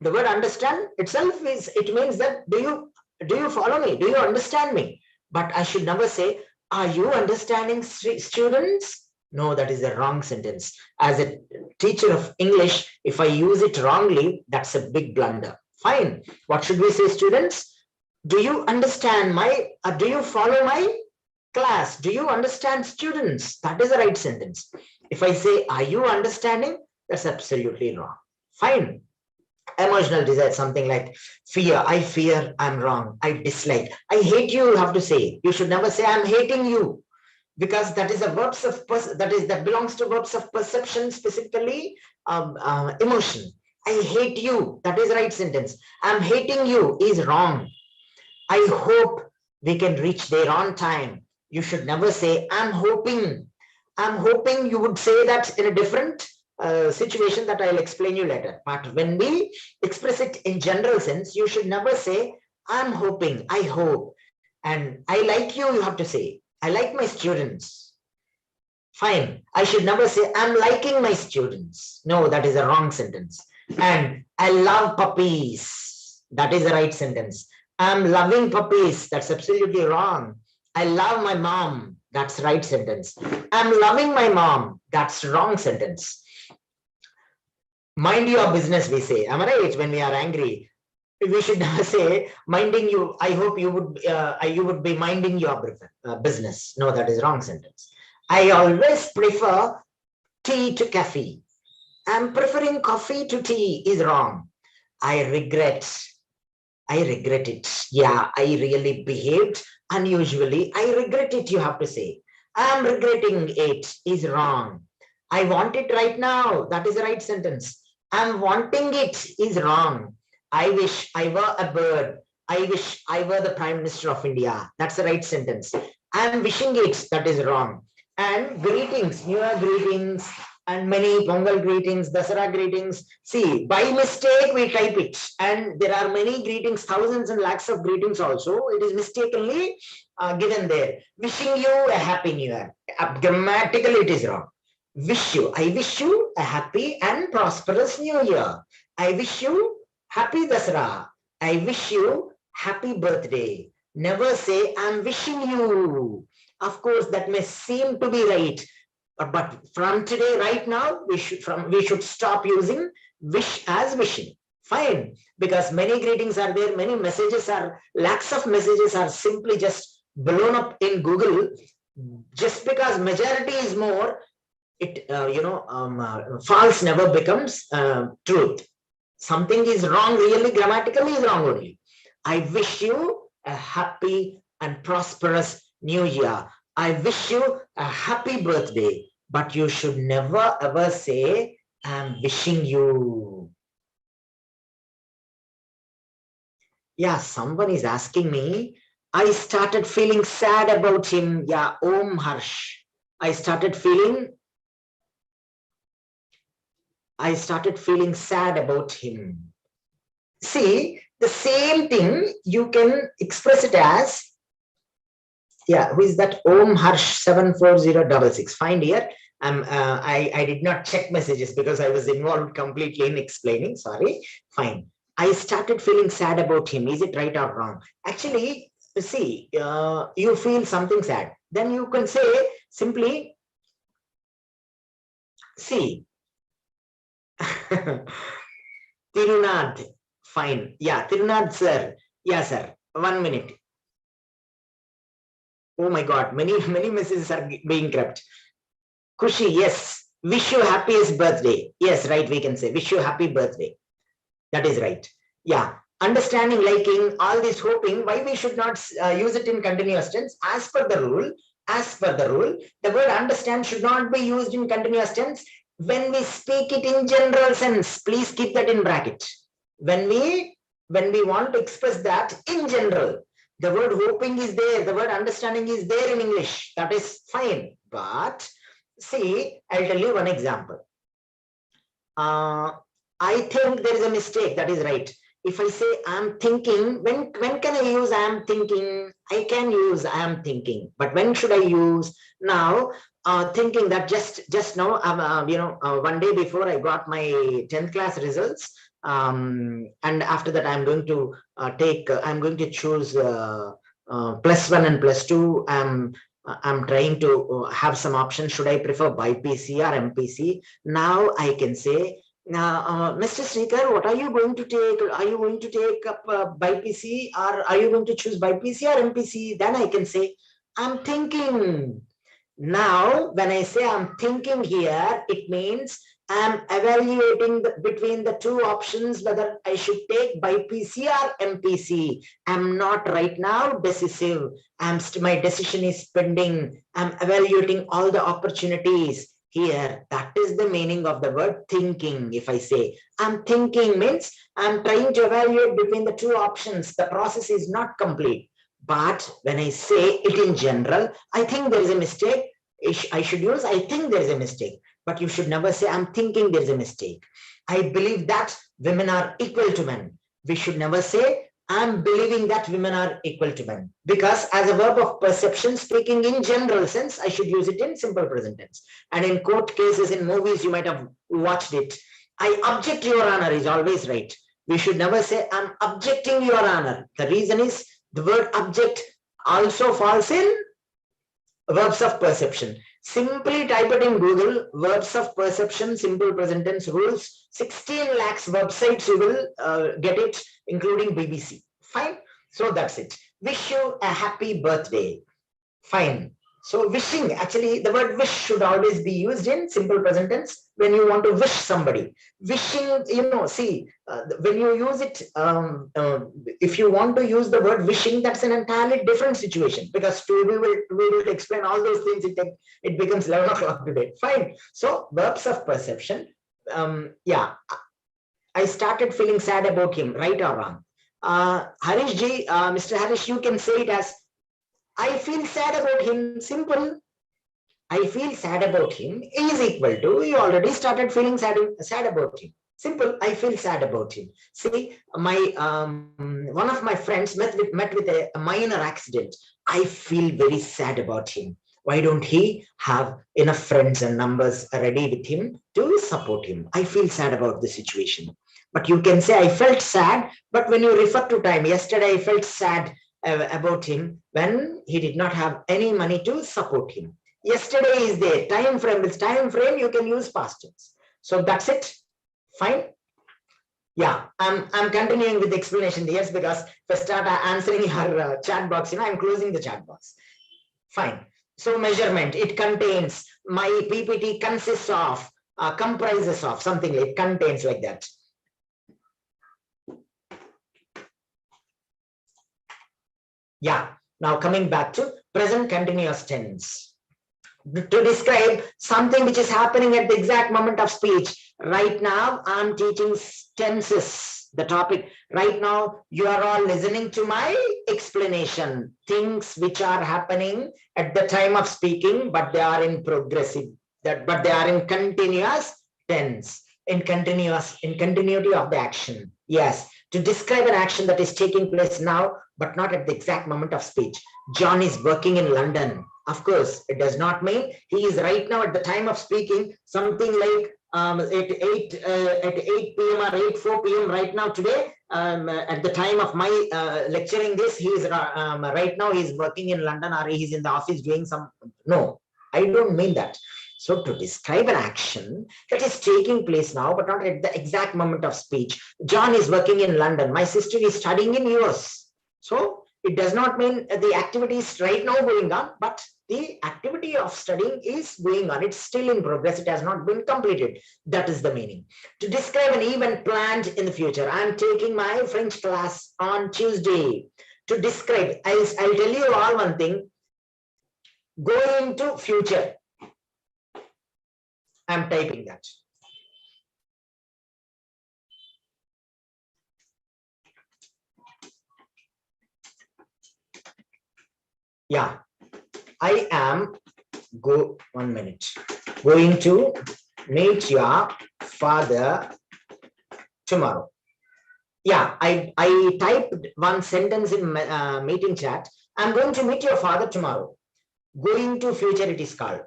The word understand itself is, it means that do you follow me? Do you understand me? But I should never say, are you understanding, students? No, that is a wrong sentence. As a teacher of English, if I use it wrongly, that's a big blunder. Fine. What should we say, students? Do you understand do you follow my class? Do you understand, students? That is the right sentence. If I say, are you understanding? That's absolutely wrong. Fine. Emotional desire, something like fear. I fear I'm wrong. I dislike. I hate you, you have to say. You should never say, I'm hating you. Because that is a verbs of that belongs to verbs of perception, specifically emotion. I hate you. That is the right sentence. I'm hating you is wrong. I hope we can reach there on time. You should never say, I'm hoping. I'm hoping. You would say that in a different situation that I'll explain you later. But when we express it in general sense, you should never say, I'm hoping, I hope. And I like you, you have to say, I like my students. Fine. I should never say, I'm liking my students. No, that is a wrong sentence. And I love puppies. That is the right sentence. I'm loving puppies. That's absolutely wrong. I love my mom. That's right sentence. I'm loving my mom. That's wrong sentence. Mind your business, we say. Am I right? When we are angry, we should never say minding you. I hope you would be minding your business. No, that is wrong sentence. I always prefer tea to coffee. I'm preferring coffee to tea is wrong. I regret it. Yeah, I really behaved unusually. I regret it, you have to say. I'm regretting it is wrong. I want it right now. That is the right sentence. I'm wanting it is wrong. I wish I were a bird. I wish I were the Prime Minister of India. That's the right sentence. I'm wishing it. That is wrong. And greetings, New Year greetings, and many Pongal greetings, Dasara greetings. See, by mistake, we type it. And there are many greetings, thousands and lakhs of greetings also. It is mistakenly given there. Wishing you a happy new year. Grammatically, it is wrong. Wish you. I wish you a happy and prosperous new year. I wish you happy Dasara. I wish you happy birthday. Never say, I'm wishing you. Of course, that may seem to be right. But from today, right now, we should stop using wish as wishing. Fine, because many greetings are there, many messages are, lakhs of messages are simply just blown up in Google. Just because majority is more, it false never becomes truth. Something is wrong, really grammatically is wrong only. I wish you a happy and prosperous new year. I wish you a happy birthday, but you should never ever say, I'm wishing you. Yeah, someone is asking me, I started feeling sad about him. Yeah, Om Harsh. I started feeling sad about him. See, the same thing, you can express it as, yeah, who is that? Om Harsh 74066. Find here. I did not check messages because I was involved completely in explaining. Sorry. Fine. I started feeling sad about him. Is it right or wrong? Actually, see, you feel something sad. Then you can say simply, see, Tirunad. Fine. Yeah, Tirunad sir. Yeah, sir. 1 minute. Oh my God, many messages are being crept. Kushi, yes. Wish you happiest birthday. Yes, right, we can say. Wish you happy birthday. That is right. Yeah. Understanding, liking, all this hoping, why we should not use it in continuous tense? As per the rule, the word understand should not be used in continuous tense. When we speak it in general sense, please keep that in bracket. When we want to express that in general, the word hoping is there, the word understanding is there in English. That is fine. But see, I'll tell you one example. I think there is a mistake. That is right. If I say I'm thinking, when can I use I'm thinking? I can use I'm thinking. But when should I use? Now, thinking that just now, one day before I got my 10th class results. And after that, I'm going to I'm going to choose +1 and +2. I'm trying to have some options. Should I prefer BPC or MPC? Now I can say, Mr. Srikar, what are you going to take? Are you going to take up BPC, or are you going to choose BPC or MPC? Then I can say, I'm thinking. Now, when I say I'm thinking here, it means I'm evaluating between the two options, whether I should take BPC or MPC. I'm not right now decisive. My decision is pending. I'm evaluating all the opportunities here. That is the meaning of the word thinking. If I say I'm thinking, means I'm trying to evaluate between the two options. The process is not complete. But when I say it in general, I think there is a mistake. I should use, I think there is a mistake. But you should never say, I'm thinking there is a mistake. I believe that women are equal to men. We should never say, I'm believing that women are equal to men. Because as a verb of perception, speaking in general sense, I should use it in simple present tense. And in court cases, in movies, you might have watched it. I object, Your Honor, is always right. We should never say, I'm objecting, Your Honor. The reason is the word object also falls in verbs of perception. Simply type it in Google, verbs of perception, simple present tense rules. 16 lakhs websites you will get it, including BBC. Fine. So that's it. Wish you a happy birthday. Fine. So wishing, actually the word wish should always be used in simple present tense when you want to wish somebody. Wishing, see, when you use it, if you want to use the word wishing, that's an entirely different situation, because we will explain all those things. It becomes 11 o'clock today. Fine. So verbs of perception. Yeah, I started feeling sad about him, right or wrong? Harish ji, Mr. Harish, you can say it as, I feel sad about him. Simple. I feel sad about him is equal to, you already started feeling sad about him. Simple. I feel sad about him. See, my one of my friends met with a minor accident. I feel very sad about him. Why don't he have enough friends and numbers ready with him to support him? I feel sad about the situation. But you can say I felt sad, but when you refer to time, yesterday I felt sad about him when he did not have any money to support him. Yesterday is the time frame. With time frame, you can use past tense. So that's it. Fine. Yeah, I'm continuing with the explanation. Yes, because if I start answering your chat box, I'm closing the chat box. Fine. So measurement, it contains, my PPT consists of, comprises of, something like, contains, like that. Yeah, now coming back to present continuous tense. To describe something which is happening at the exact moment of speech. Right now, I'm teaching tenses, the topic. Right now, you are all listening to my explanation. Things which are happening at the time of speaking, but they are in progressive, but they are in continuous tense, in continuity of the action. Yes, to describe an action that is taking place now, but not at the exact moment of speech. John is working in London. Of course, it does not mean he is right now at the time of speaking, something like at 8 p.m. or 4 p.m. right now today. At the time of my lecturing this, he is right now he is working in London, or he is in the office doing some. No, I don't mean that. So to describe an action that is taking place now, but not at the exact moment of speech. John is working in London. My sister is studying in US. So it does not mean the activity is right now going on, but the activity of studying is going on. It's still in progress. It has not been completed. That is the meaning. To describe an event planned in the future. I'm taking my French class on Tuesday. To describe, I'll tell you all one thing. Going to future. I'm typing that. Yeah, I am going to meet your father tomorrow. Yeah, I typed one sentence in meeting chat. I'm going to meet your father tomorrow. Going to future, it is called.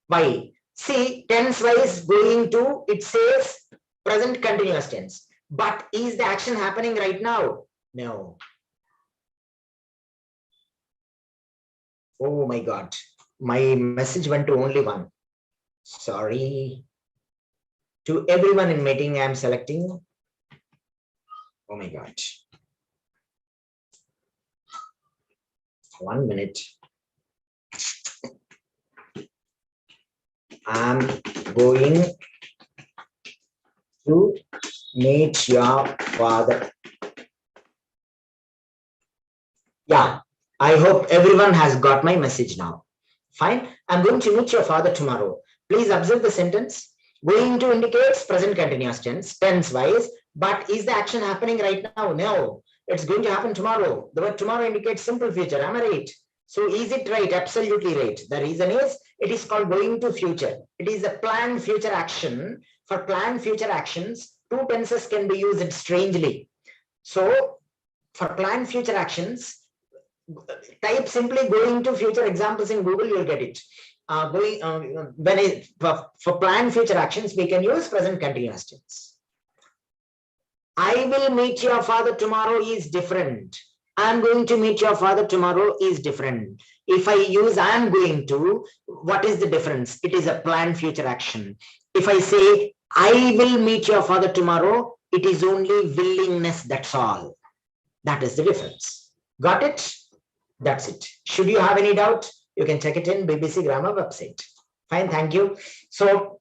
Why? See, tense wise, going to, it says present continuous tense. But is the action happening right now? No. Oh my God, my message went to only one. Sorry. To everyone in meeting, I'm selecting. Oh my God. 1 minute. I'm going to meet your father. Yeah. I hope everyone has got my message now. Fine. I'm going to meet your father tomorrow. Please observe the sentence. Going to indicates present continuous tense, tense wise. But is the action happening right now? No. It's going to happen tomorrow. The word tomorrow indicates simple future. Am I right? So is it right? Absolutely right. The reason is it is called going to future. It is a planned future action. For planned future actions, two tenses can be used strangely. So for planned future actions, type simply going to future examples in Google, you'll get it. For planned future actions, we can use present continuous tense. I will meet your father tomorrow is different. I'm going to meet your father tomorrow is different. If I use I'm going to, what is the difference? It is a planned future action. If I say I will meet your father tomorrow, it is only willingness, that's all. That is the difference. Got it? That's it. Should you have any doubt, you can check it in BBC Grammar website. Fine, thank you. So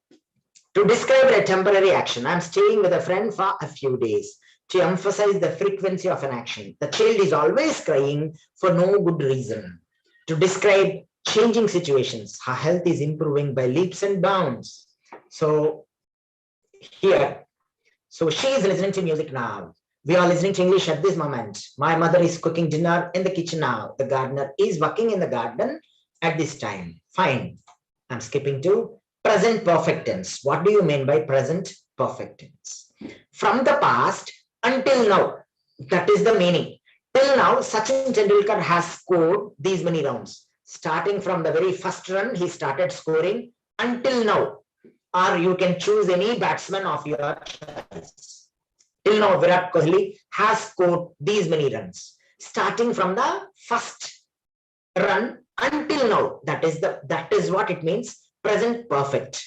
to describe a temporary action, I'm staying with a friend for a few days. To emphasize the frequency of an action. The child is always crying for no good reason. To describe changing situations, her health is improving by leaps and bounds. So here, so she is listening to music now. We are listening to English at this moment. My mother is cooking dinner in the kitchen now. The gardener is working in the garden at this time. Fine. I'm skipping to present perfect tense. What do you mean by present perfect tense? From the past until now, that is the meaning. Till now, Sachin Tendulkar has scored these many rounds. Starting from the very first run, he started scoring until now. Or you can choose any batsman of your choice. Till now, Virat Kohli has scored these many runs. Starting from the first run until now, that is what it means, present perfect.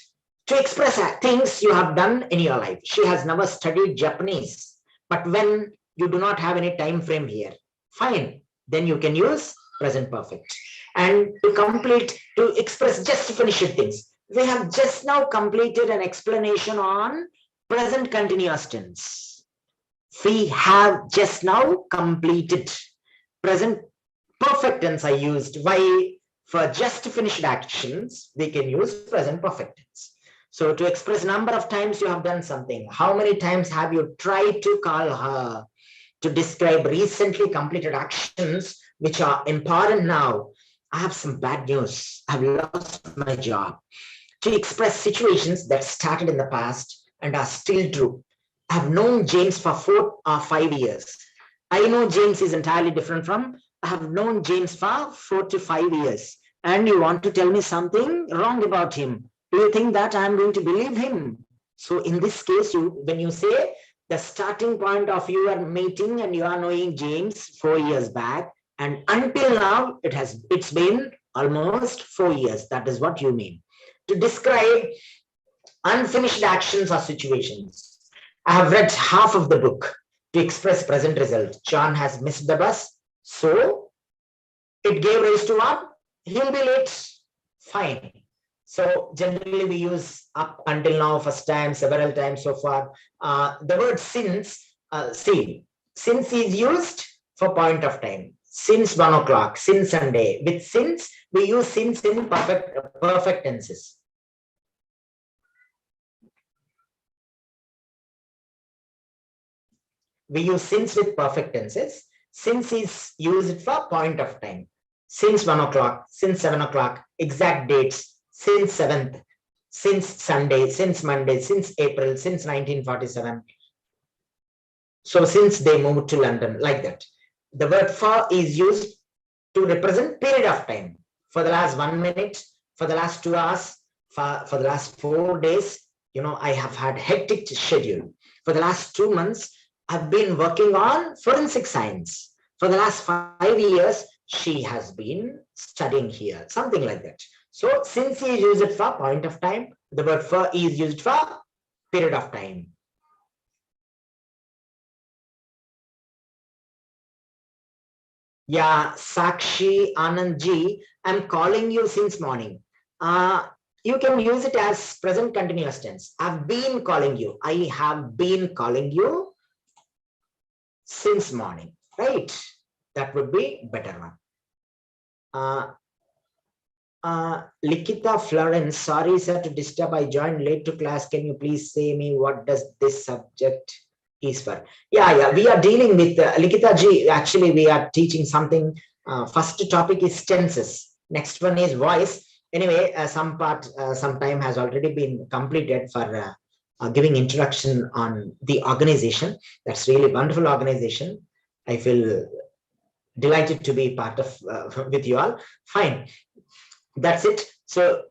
To express things you have done in your life. She has never studied Japanese. But when you do not have any time frame here, fine, then you can use present perfect. And to express just finished things. We have just now completed an explanation on present continuous tense. We have just now completed present perfect tense I used. Why? For just finished actions, we can use present perfect tense. So to express number of times you have done something, how many times have you tried to call her? To describe recently completed actions which are important now. I have some bad news. I've lost my job. To express situations that started in the past and are still true. I've known James for 4 or 5 years. I know James is entirely different from, I have known James for 4 to 5 years. And you want to tell me something wrong about him. Do you think that I'm going to believe him? So in this case, when you say the starting point of your meeting and you are knowing James 4 years back, and until now, it's been almost 4 years. That is what you mean. To describe unfinished actions or situations. I have read half of the book to express present result. John has missed the bus. So it gave rise to what? He'll be late. Fine. So generally we use up until now, first time, several times so far. The word since, since is used for point of time. Since 1 o'clock, since Sunday. With since, we use since in perfect tenses. We use since with perfect tenses. Since is used for point of time. Since 1 o'clock, since 7 o'clock, exact dates. Since 7th, since Sunday, since Monday, since April, since 1947. So since they moved to London, like that. The word for is used to represent period of time. For the last 1 minute, for the last 2 hours, for the last 4 days, I have had hectic schedule. For the last 2 months, I've been working on forensic science. For the last 5 years, she has been studying here, something like that. So since is used for point of time, the word for is used for period of time. Yeah, Sakshi Anandji, I'm calling you since morning. You can use it as present continuous tense. I've been calling you. I have been calling you since morning, right? That would be better one. Likita Florence, sorry sir to disturb, I joined late to class. Can you please say me what does this subject is for? Yeah, we are dealing with Likita ji. Actually, we are teaching something. First topic is tenses. Next one is voice. Anyway, some time has already been completed for giving introduction on the organization. That's really wonderful organization. I feel delighted to be part of with you all. Fine. That's it. So,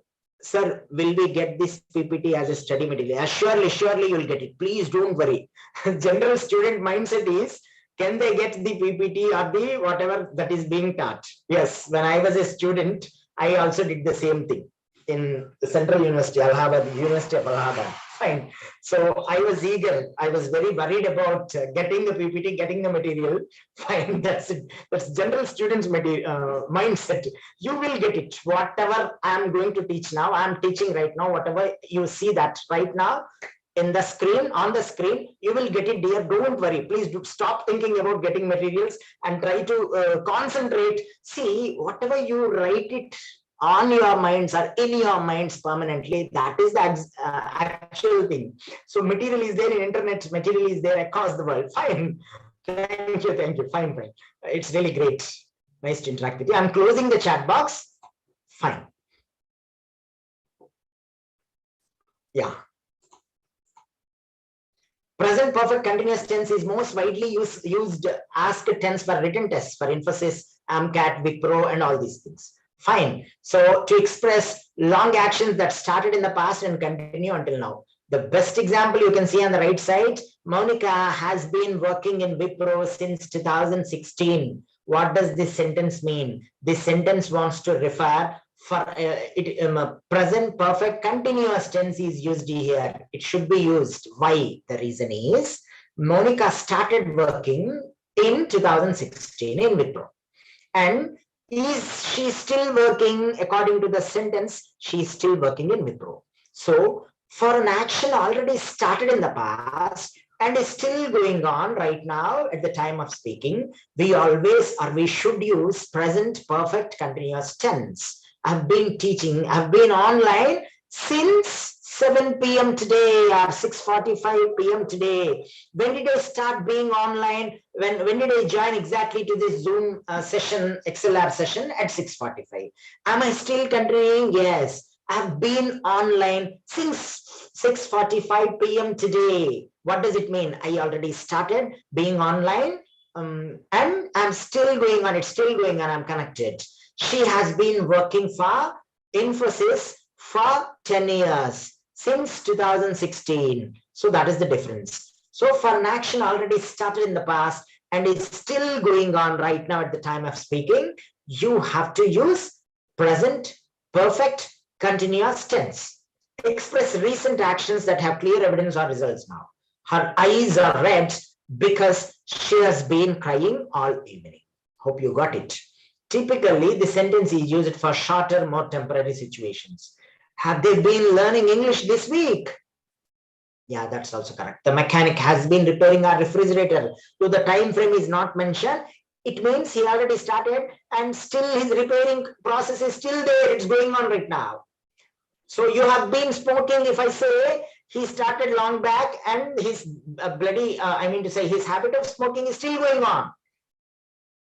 sir, will we get this PPT as a study material? Surely you'll get it. Please don't worry. General student mindset is, Can they get the PPT or the whatever that is being taught? Yes, when I was a student, I also did the same thing in the Central University, Allahabad, University of Allahabad. Fine. So I was eager. I was very worried about getting the PPT, getting the material. Fine. That's it. That's general students' mindset. You will get it. Whatever I am going to teach now, I am teaching right now. Whatever you see that right now in the screen, on the screen, you will get it, dear. Don't worry. Please do stop thinking about getting materials and try to concentrate. See, whatever you write it on your minds or in your minds permanently, that is the actual thing. So material is there in internet, material is there across the world. Fine. Thank you. Fine. It's really great. Nice to interact with you. I'm closing the chat box. Fine. Yeah. Present perfect continuous tense is most widely used ask tense for written tests for Infosys, AMCAT, Wipro, and all these things. Fine. So to express long actions that started in the past and continue until now. The best example you can see on the right side, Monica has been working in Wipro since 2016. What does this sentence mean? This sentence wants to refer for present perfect continuous tense is used here. It should be used. Why? The reason is Monica started working in 2016 in Wipro. And is she still working? According to the sentence, she is still working in Wipro. So for an action already started in the past and is still going on right now at the time of speaking, we always or we should use present perfect continuous tense. I've been teaching, I've been online since 7 p.m. today or 6:45 p.m. today. When did I start being online? When did I join exactly to this Zoom session, ExcelR session at 6:45? Am I still continuing? Yes. I've been online since 6:45 p.m. today. What does it mean? I already started being online and I'm still going on. It's still going on. I'm connected. She has been working for Infosys for 10 years, since 2016. So that is the difference. So for an action already started in the past and is still going on right now at the time of speaking, you have to use present perfect continuous tense. Express recent actions that have clear evidence or results now. Her eyes are red because she has been crying all evening. Hope you got it. Typically, the sentence is used for shorter, more temporary situations. Have they been learning English this week? Yeah, that's also correct. The mechanic has been repairing our refrigerator. So the time frame is not mentioned. It means he already started and still his repairing process is still there. It's going on right now. So you have been smoking. If I say he started long back and his his habit of smoking is still going on.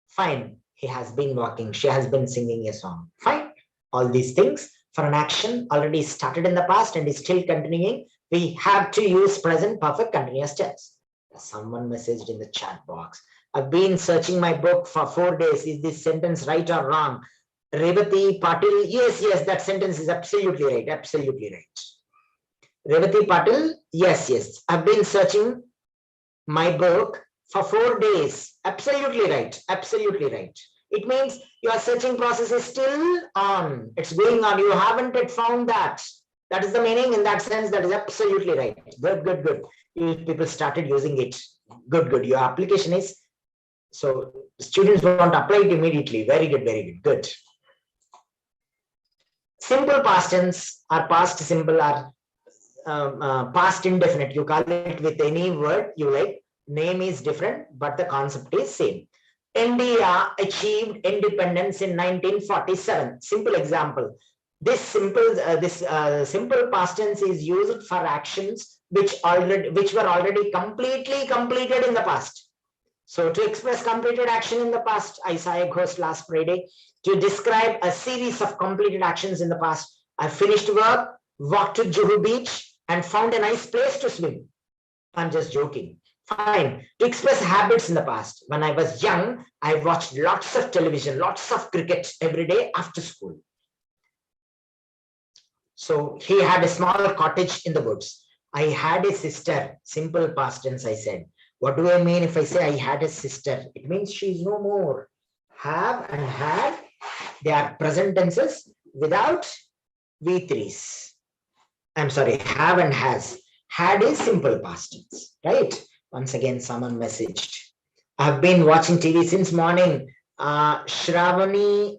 Fine. He has been walking. She has been singing a song. Fine. All these things for an action already started in the past and is still continuing. We have to use present perfect continuous tense. Someone messaged in the chat box. I've been searching my book for 4 days. Is this sentence right or wrong? Revati Patil. Yes, that sentence is absolutely right. Absolutely right. Revati Patil. Yes. I've been searching my book for 4 days. Absolutely right. Absolutely right. It means your searching process is still on. It's going on. You haven't yet found that. That is the meaning. In that sense, that is absolutely right. Good. People started using it. Good. Your application is, so students want to apply it immediately. Very good. Simple past tense or past simple or past indefinite. You call it with any word you like. Name is different, but the concept is same. India achieved independence in 1947. Simple example. This simple past tense is used for actions which were already completely completed in the past. So to express completed action in the past, I saw a ghost last Friday. To describe a series of completed actions in the past, I finished work, walked to Juhu Beach, and found a nice place to swim. I'm just joking. Fine. To express habits in the past. When I was young, I watched lots of television, lots of cricket every day after school. So he had a small cottage in the woods. I had a sister, simple past tense I said. What do I mean if I say I had a sister? It means she is no more. Have and had, they are present tenses without V3s. I'm sorry, have and has. Had is simple past tense, right? Once again, someone messaged. I've been watching TV since morning. Shravani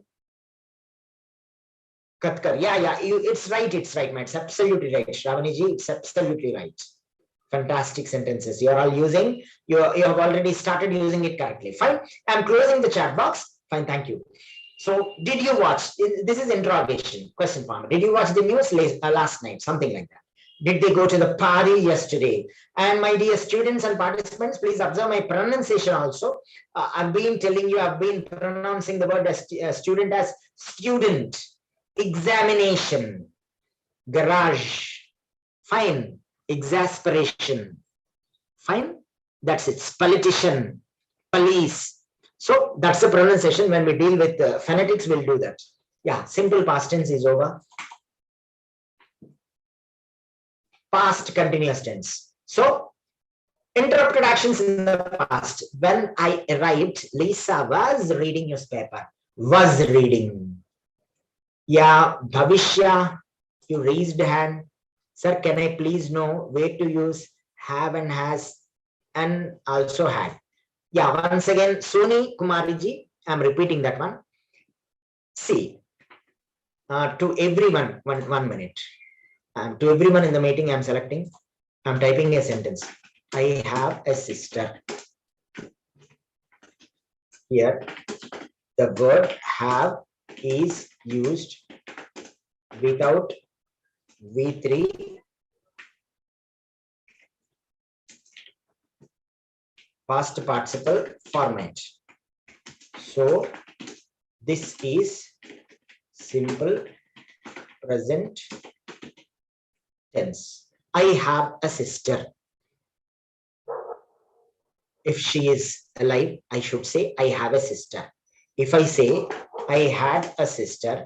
Katkar. Yeah, it's right, mate. It's absolutely right. Shravani ji, it's absolutely right. Fantastic sentences. You're all using, you have already started using it correctly. Fine. I'm closing the chat box. Fine, thank you. So, did you watch? This is interrogation, question form. Did you watch the news last night? Something like that. Did they go to the party yesterday? And my dear students and participants, please observe my pronunciation also. I've been telling you, I've been pronouncing the word student as student, examination, garage, fine, exasperation, fine, that's it, politician, police. So that's the pronunciation. When we deal with phonetics, we'll do that. Yeah, simple past tense is over. Past continuous tense. So interrupted actions in the past. When I arrived, Lisa was reading newspaper. Was reading. Yeah, Bhavishya, you raised hand. Sir, can I please know where to use have and has and also had? Yeah, once again, Soni Kumariji, I'm repeating that one. See, to everyone, one minute. To everyone in the meeting, I'm selecting, I'm typing a sentence. I have a sister. Here, the word have is used without V3 past participle format. So this is simple present tense. I have a sister. If she is alive, I should say I have a sister. If I say I had a sister,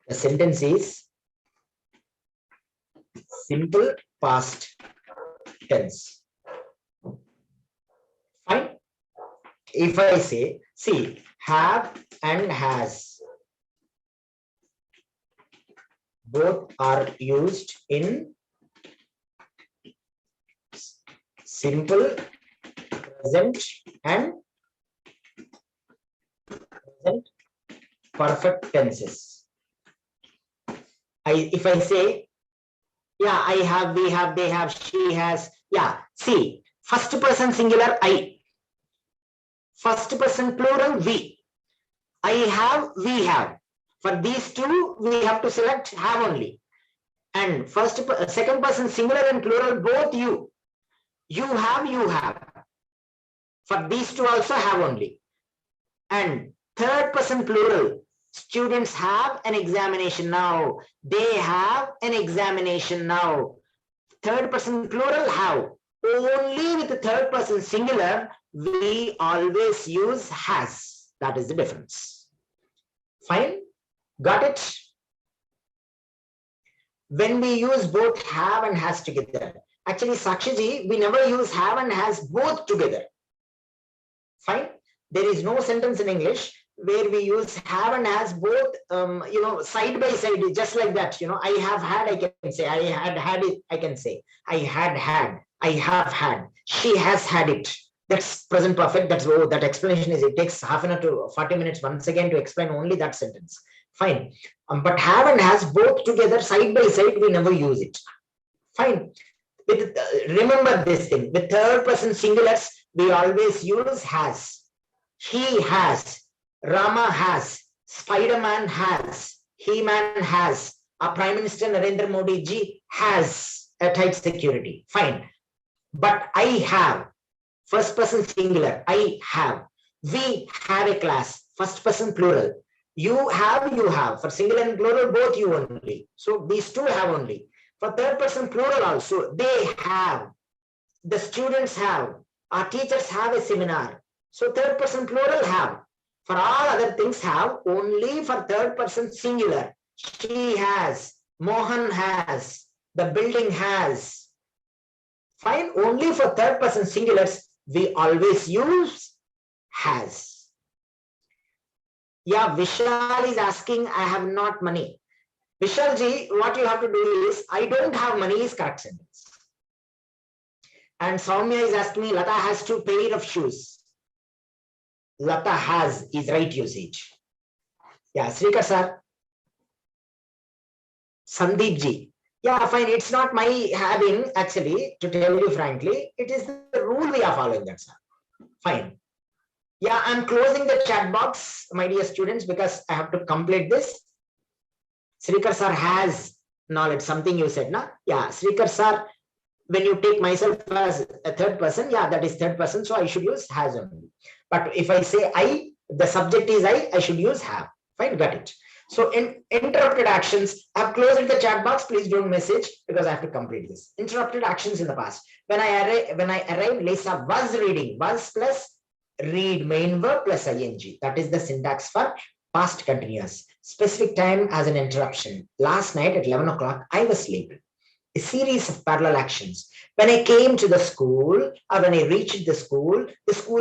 the sentence is simple past tense. Fine. If I say, see, have and has, both are used in simple present and present perfect tenses. If I say, yeah, I have, we have, they have, she has, yeah, see, first person singular I, first person plural we, I have, we have. For these two, we have to select have only. And second person singular and plural, both you. You have, you have. For these two also have only. And third person plural, students have an examination now. They have an examination now. Third person plural have. Only with the third person singular, we always use has. That is the difference. Fine? Got it? When we use both have and has together, actually, Sakshiji, we never use have and has both together. Fine? There is no sentence in English where we use have and has both, side by side, just like that. I have had, I can say. I had had it, I can say. I had had. I have had. She has had it. That's present perfect. That's that explanation is. It takes half an hour to 40 minutes once again to explain only that sentence. Fine. But have and has both together, side by side, we never use it. Fine. Remember this thing. With third person singulars, we always use has. He has. Rama has. Spider-Man has. He-Man has. Our Prime Minister Narendra Modi ji has a tight security. Fine. But I have. First person singular. I have. We have a class. First person plural. You have, you have. For singular and plural, both you only. So these two have only. For third person plural also, they have. The students have. Our teachers have a seminar. So third person plural have. For all other things have, only for third person singular. She has. Mohan has. The building has. Fine. Only for third person singulars, we always use has. Yeah, Vishal is asking, I have not money. Vishalji, what you have to do is, I don't have money is correct sentence. And Soumya is asking me, Lata has 2 pair of shoes. Lata has is right usage. Yeah, Srikar sir. Sandeep ji. Yeah, fine. It's not my having, actually, to tell you frankly. It is the rule we are following, that sir. Fine. Yeah, I'm closing the chat box, my dear students, because I have to complete this. Srikar sir has knowledge, something you said, na? Yeah, Srikar sir, when you take myself as a third person, yeah, that is third person, so I should use has only. But if I say I, the subject is I should use have. Fine, got it. So in interrupted actions, I've closed the chat box. Please don't message because I have to complete this. Interrupted actions in the past. When I arrived, Lisa was reading. Was plus read main verb plus ing. That is the syntax for past continuous. Specific time as an interruption. Last night at 11 o'clock, I was sleeping. A series of parallel actions. When I came to the school, or when I reached the school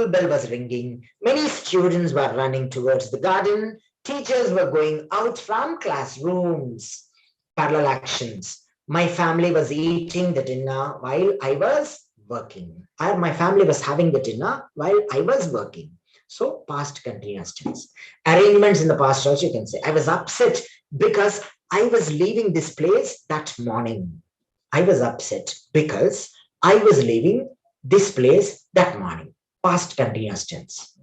bell was ringing. Many students were running towards the garden. Teachers were going out from classrooms. Parallel actions. My family was eating the dinner while I was working. Or my family was having the dinner while I was working. So past continuous tense. Arrangements in the past also you can say. I was upset because I was leaving this place that morning. I was upset because I was leaving this place that morning. Past continuous tense.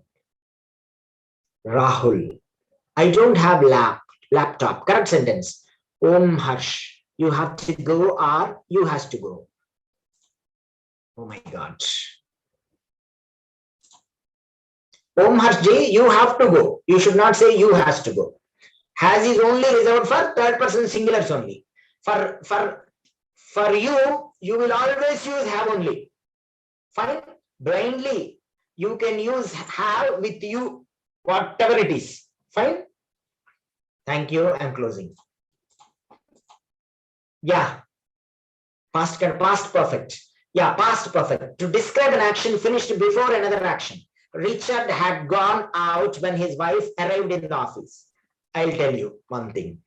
Rahul. I don't have laptop. Correct sentence. Om Harsh. You have to go or you has to go. Oh my God. Om Harsh ji, you have to go. You should not say you has to go. Has is only reserved for third person singulars only. For you, you will always use have only. Fine. Blindly, you can use have with you, whatever it is. Fine. Thank you. I'm closing. Yeah. Past perfect. Yeah, past perfect. To describe an action finished before another action. Richard had gone out when his wife arrived in the office. I'll tell you one thing.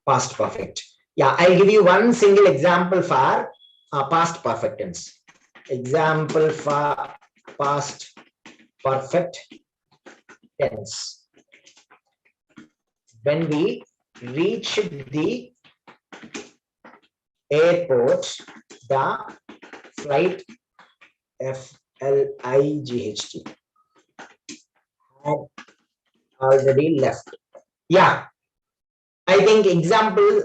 Past perfect. Yeah, I'll give you one single example for past perfect tense. Example for past perfect tense. When we reached the airport, the flight FLIGHT had already left. Yeah, I think example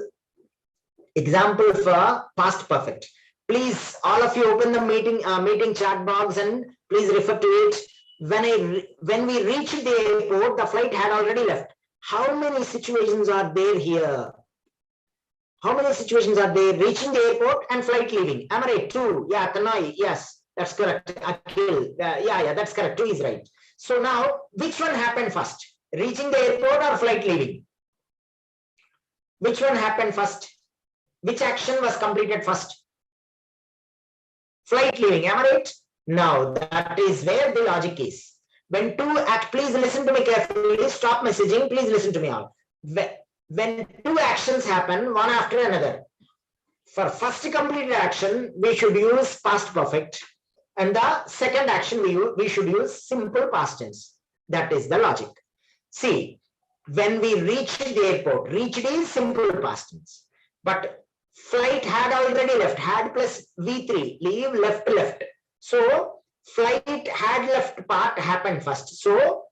for past perfect. Please, all of you open the meeting chat box and please refer to it. When we reached the airport, the flight had already left. How many situations are there here? How many situations are there? Reaching the airport and flight leaving. Am I right? 2. Yeah, Tanoi. Yes, that's correct. Akhil. Yeah, that's correct. 2 is right. So now, which one happened first? Reaching the airport or flight leaving? Which one happened first? Which action was completed first? Flight leaving. Am I right? Now, that is where the logic is. When two act, please listen to me carefully. Stop messaging. Please listen to me all. When two actions happen, one after another, for first completed action, we should use past perfect. And the second action, we should use simple past tense. That is the logic. See, when we reached the airport, reached is simple past tense. But flight had already left, had plus V3, leave, left. So flight had left part happened first. So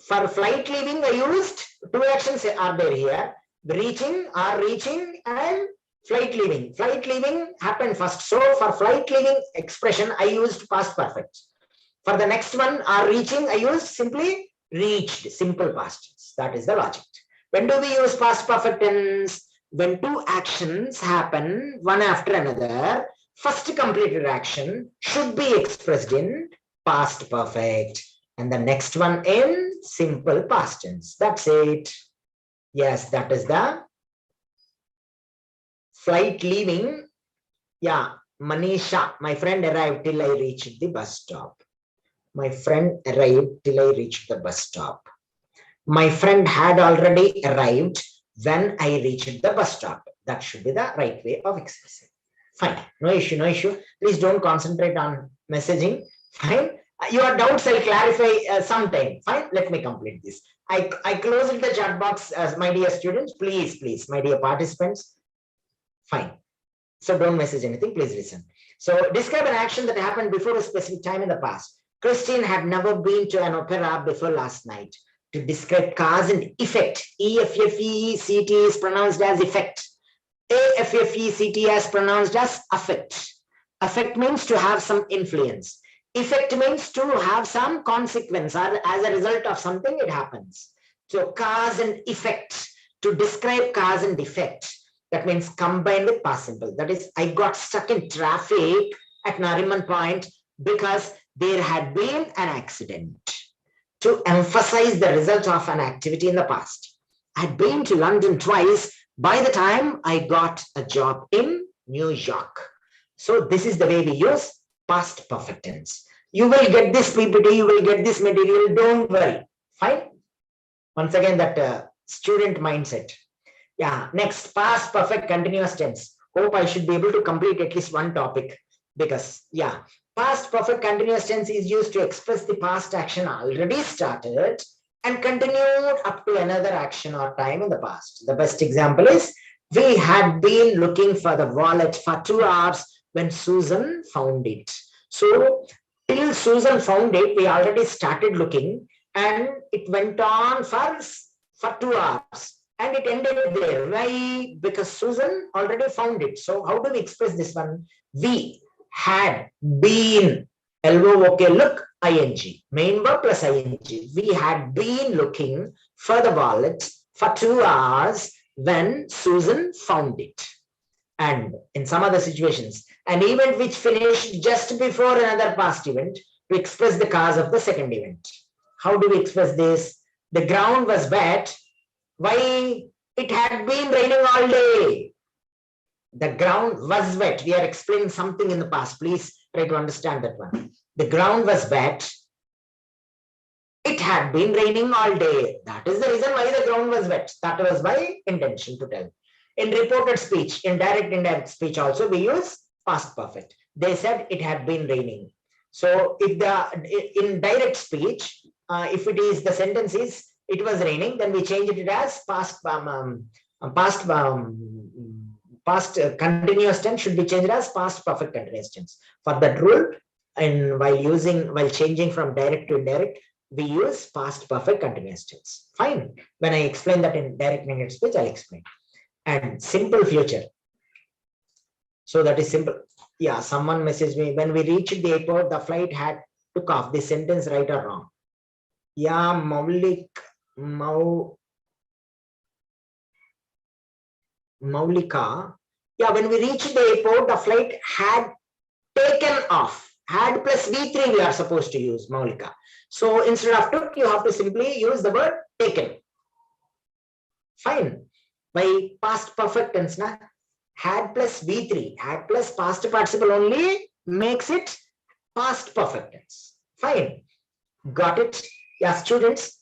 for flight leaving, I used two actions are there here. Reaching and flight leaving. Flight leaving happened first. So for flight leaving expression, I used past perfect. For the next one, reaching, I used simply reached, simple past tense. That is the logic. When do we use past perfect tense? When two actions happen one after another, first completed action should be expressed in past perfect and the next one in simple past tense. That's it. Yes, that is the flight leaving. Yeah, Manisha, my friend arrived till I reached the bus stop. My friend arrived till I reached the bus stop. My friend had already arrived when I reached the bus stop. That should be the right way of expressing. Fine, no issue, no issue. Please don't concentrate on messaging. Fine. Your doubts I'll clarify sometime. Fine, let me complete this. I closed the chat box, my dear students. Please, my dear participants. Fine. So don't message anything, please listen. So describe an action that happened before a specific time in the past. Christine had never been to an opera before last night. To describe cause and effect, EFFECT is pronounced as effect. AFFECT is pronounced as affect. Affect means to have some influence. Effect means to have some consequence, or as a result of something it happens. So cause and effect, to describe cause and effect, that means combined with past simple. That is, I got stuck in traffic at Nariman Point because there had been an accident. To emphasize the result of an activity in the past. I had been to London twice by the time I got a job in New York. So this is the way we use past perfect tense. You will get this PPT, you will get this material, don't worry. Fine. Once again, that student mindset. Yeah, next, past perfect continuous tense. Hope I should be able to complete at least one topic because, yeah, past perfect continuous tense is used to express the past action already started and continued up to another action or time in the past. The best example is, we had been looking for the wallet for 2 hours when Susan found it. So till Susan found it, we already started looking and it went on for 2 hours. And it ended there. Why? Because Susan already found it. So how do we express this one? We had been, LOOK, look, ing, main verb plus ing. We had been looking for the wallet for 2 hours when Susan found it. And in some other situations, an event which finished just before another past event, to express the cause of the second event. How do we express this? The ground was wet. Why? It had been raining all day. The ground was wet. We are explaining something in the past. Please try to understand that one. The ground was wet. It had been raining all day. That is the reason why the ground was wet. That was my intention to tell. In reported speech, in direct, indirect speech also, we use past perfect. They said it had been raining. So if in direct speech, if it is, the sentence is, it was raining, then we change it as past continuous tense should be changed as past perfect continuous tense. For that rule, and while changing from direct to indirect, we use past perfect continuous tense. Fine. When I explain that in direct and indirect speech, I'll explain. And simple future. So that is simple. Yeah, someone messaged me, when we reached the airport, the flight had took off. This sentence right or wrong? Yeah, Maulika. Yeah, when we reached the airport, the flight had taken off. Had plus V3 we are supposed to use, Maulika. So instead of took, you have to simply use the word taken. Fine. By past perfect tense, na? Had plus V3, had plus past participle only makes it past perfect tense. Fine. Got it? Yeah, students.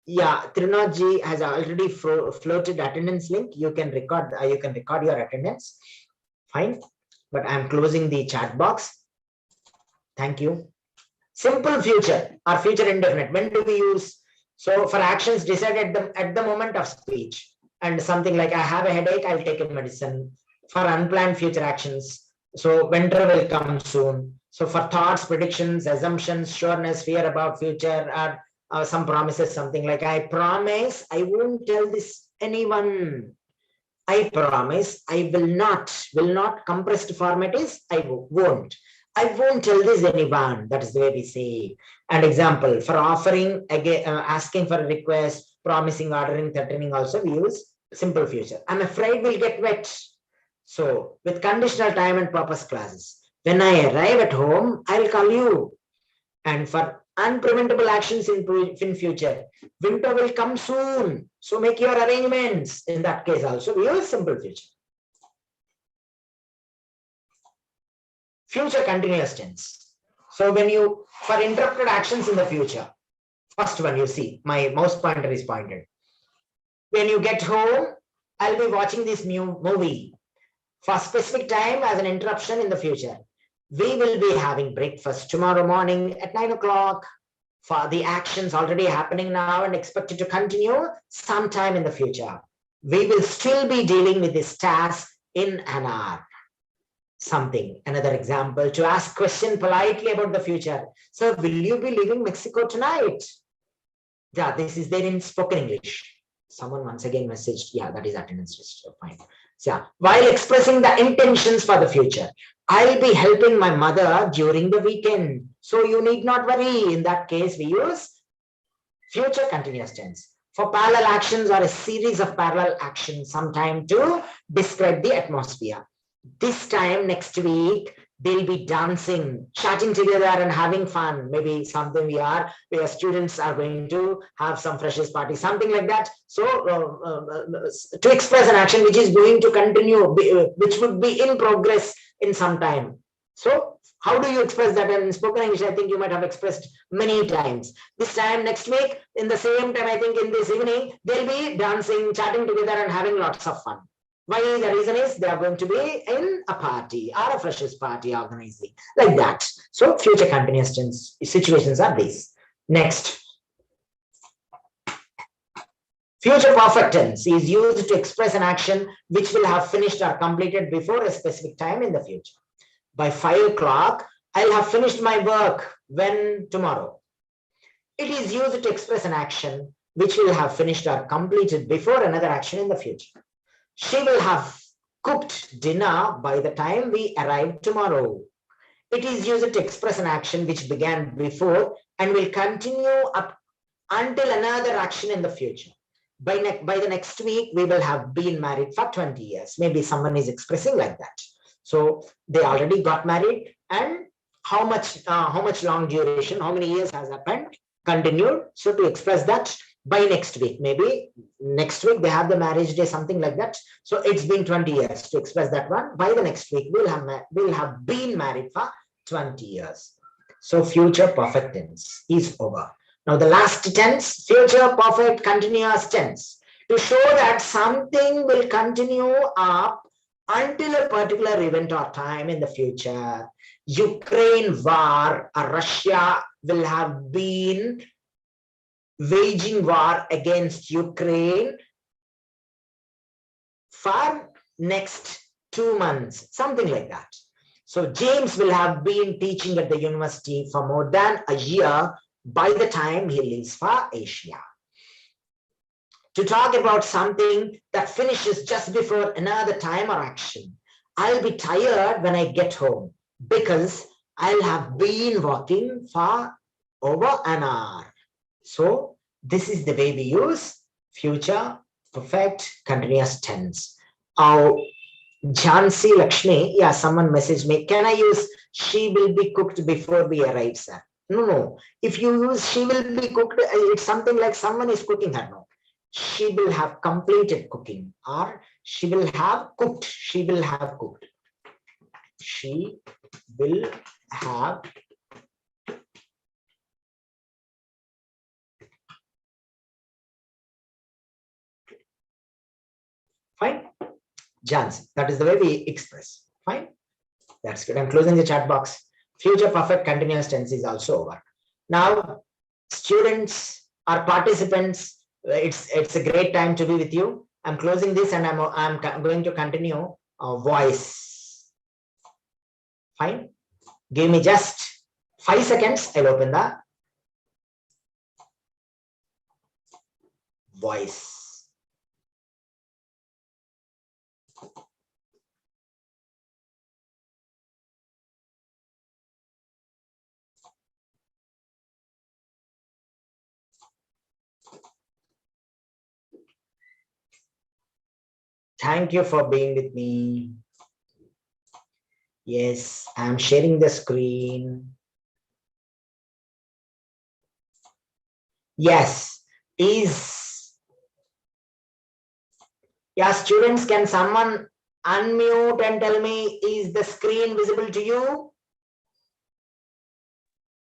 Yeah, Trinaji has already floated attendance link. You can record your attendance. Fine. But I'm closing the chat box. Thank you. Simple future or future indefinite. When do we use? So for actions decided at the moment of speech, and something like I have a headache, I'll take a medicine. For unplanned future actions, so winter will come soon. So for thoughts, predictions, assumptions, sureness, fear about future, or some promises, something like I promise I won't tell this anyone. I promise I will not. Compressed format is I won't tell this anyone. That is the way we say. And example, for offering, again, asking for a request, promising, ordering, threatening, also we use simple future. I'm afraid we'll get wet. So with conditional time and purpose clauses, when I arrive at home, I'll call you. And for Unpreventable actions in future. Winter will come soon. So make your arrangements. In that case also, we use simple future. Future continuous tense. So when you, for interrupted actions in the future, first one you see, my mouse pointer is pointed. When you get home, I'll be watching this new movie. For specific time as an interruption in the future. We will be having breakfast tomorrow morning at 9 o'clock. For the actions already happening now and expected to continue sometime in the future. We will still be dealing with this task in an hour. Something, another example, to ask question politely about the future. So will you be leaving Mexico tonight? Yeah, this is there in spoken English. Someone once again messaged, yeah, that is attendance register, fine. So yeah, while expressing the intentions for the future, I'll be helping my mother during the weekend. So you need not worry. In that case, we use future continuous tense. For parallel actions or a series of parallel actions, sometime to describe the atmosphere. This time next week, they'll be dancing, chatting together and having fun. Maybe something where students are going to have some freshers party, something like that. So to express an action which is going to continue, which would be in progress in some time. So how do you express that? In spoken English, I think you might have expressed many times. This time next week, in the same time, I think in this evening, they'll be dancing, chatting together and having lots of fun. Why? The reason is they are going to be in a party or a freshers party organizing, like that. So future continuous tense situations are these. Next. Future perfect tense is used to express an action which will have finished or completed before a specific time in the future. By 5 o'clock, I'll have finished my work. When? Tomorrow. It is used to express an action which will have finished or completed before another action in the future. She will have cooked dinner by the time we arrive tomorrow. It is used to express an action which began before and will continue up until another action in the future. By the next week, we will have been married for 20 years. Maybe someone is expressing like that. So they already got married, and how much long duration, how many years has happened, continued. So to express that, by next week, maybe next week they have the marriage day, something like that. So it's been 20 years. To express that one, by the next week we'll have been married for 20 years. So future perfect tense is over. Now the last tense, future perfect continuous tense, to show that something will continue up until a particular event or time in the future. Ukraine war or Russia will have been waging war against Ukraine for next 2 months, something like that. So James will have been teaching at the university for more than a year by the time he leaves for Asia. To talk about something that finishes just before another time or action. I'll be tired when I get home because I'll have been working for over an hour. So this is the way we use future perfect continuous tense. Jhansi Lakshmi, yeah, someone messaged me, can I use she will be cooked before we arrive, sir? No. If you use she will be cooked, it's something like someone is cooking her. No. She will have completed cooking, or she will have cooked. She will have cooked. She will have fine. Jans, that is the way we express. Fine. That's good. I'm closing the chat box. Future perfect continuous tense is also over. Now, students or participants, it's a great time to be with you. I'm closing this and I'm going to continue voice. Fine. Give me just 5 seconds. I'll open the voice. Thank you for being with me. Yes, I'm sharing the screen. Yes. Yeah, students, can someone unmute and tell me, is the screen visible to you?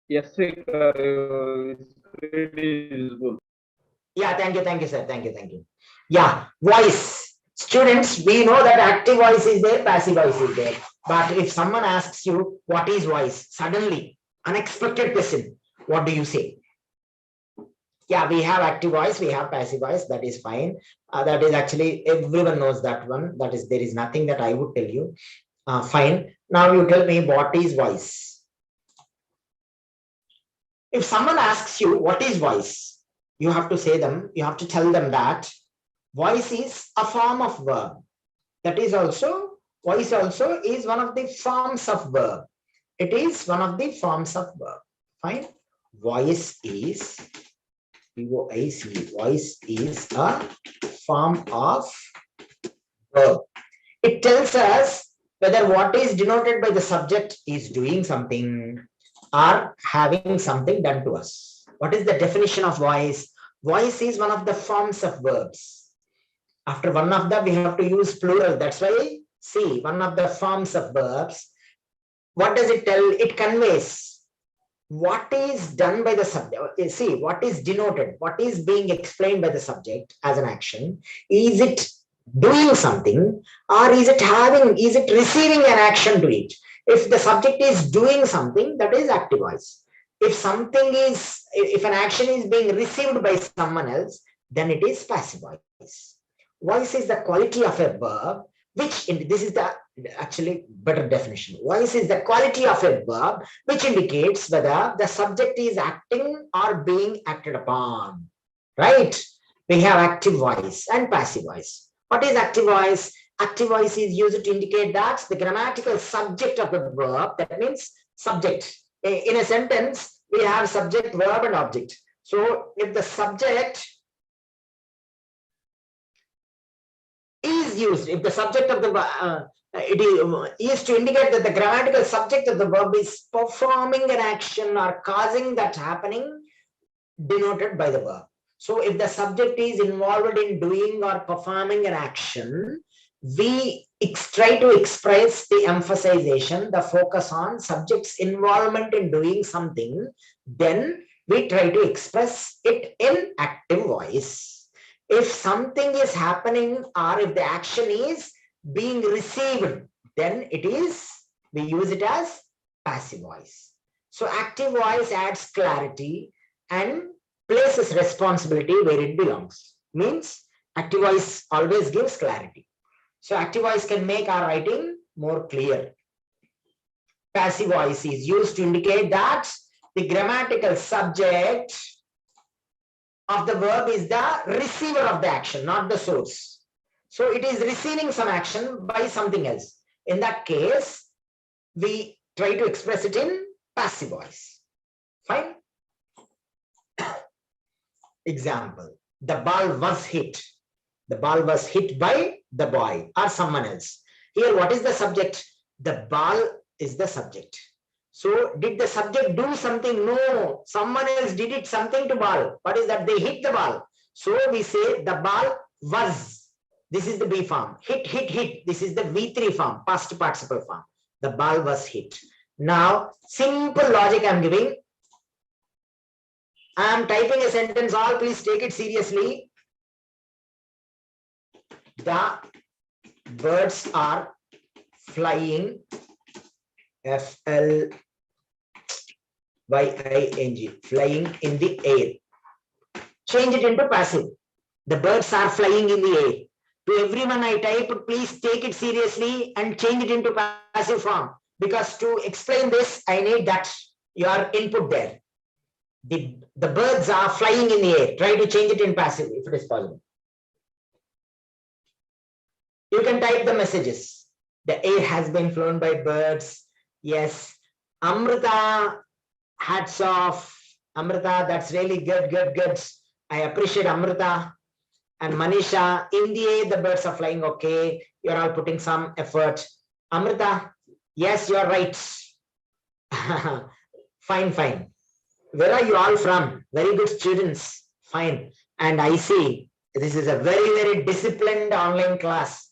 Yes, sir. Screen is visible. Yeah, thank you, sir. Thank you. Yeah, voice. Students, we know that active voice is there, passive voice is there. But if someone asks you, what is voice? Suddenly, unexpected question, what do you say? Yeah, we have active voice, we have passive voice, that is fine. That is actually, everyone knows that one. That is, there is nothing that I would tell you. Fine. Now you tell me, what is voice? If someone asks you, what is voice? You have to tell them that voice is a form of verb. That is also, voice also is one of the forms of verb. It is one of the forms of verb. Fine. Voice is, voice is a form of verb. It tells us whether what is denoted by the subject is doing something or having something done to us. What is the definition of voice? Voice is one of the forms of verbs. After one of them, we have to use plural. That's why, see, one of the forms of verbs. What does it tell? It conveys what is done by the subject. See, what is denoted, what is being explained by the subject as an action. Is it doing something, or is it receiving an action to it? If the subject is doing something, that is active voice. If an action is being received by someone else, then it is passive voice. Voice is the quality of a verb, this is the actually better definition. Voice is the quality of a verb which indicates whether the subject is acting or being acted upon. Right? We have active voice and passive voice. What is active voice? Active voice is used to indicate that the grammatical subject of the verb, that means subject. In a sentence, we have subject, verb, and object. So if the subject is used, if the subject of the it is to indicate that the grammatical subject of the verb is performing an action or causing that happening denoted by the verb. So if the subject is involved in doing or performing an action, we try to express the emphasization, the focus on subject's involvement in doing something, then we try to express it in active voice. If something is happening or if the action is being received, then we use it as passive voice. So active voice adds clarity and places responsibility where it belongs. Means active voice always gives clarity. So active voice can make our writing more clear. Passive voice is used to indicate that the grammatical subject of the verb is the receiver of the action, not the source. So it is receiving some action by something else. In that case, we try to express it in passive voice. Fine. Example, the ball was hit. The ball was hit by the boy or someone else. Here, what is the subject? The ball is the subject. So, did the subject do something? No, someone else did it something to ball. What is that? They hit the ball. So, we say the ball was. This is the B form. Hit, hit, hit. This is the V3 form, past participle form. The ball was hit. Now, simple logic I'm giving. I am typing a sentence. All please take it seriously. The birds are flying. FLYING, flying in the air. Change it into passive. The birds are flying in the air. To everyone I type, please take it seriously and change it into passive form. Because to explain this, I need that your input there. The birds are flying in the air. Try to change it in passive if it is possible. You can type the messages. The air has been flown by birds. Yes. Amrita, hats off. Amrita, that's really good, good, good. I appreciate Amrita. And Manisha, in the air, the birds are flying. Okay. You're all putting some effort. Amrita, yes, you're right. Fine, fine. Where are you all from? Very good students. Fine. And I see this is a very, very disciplined online class.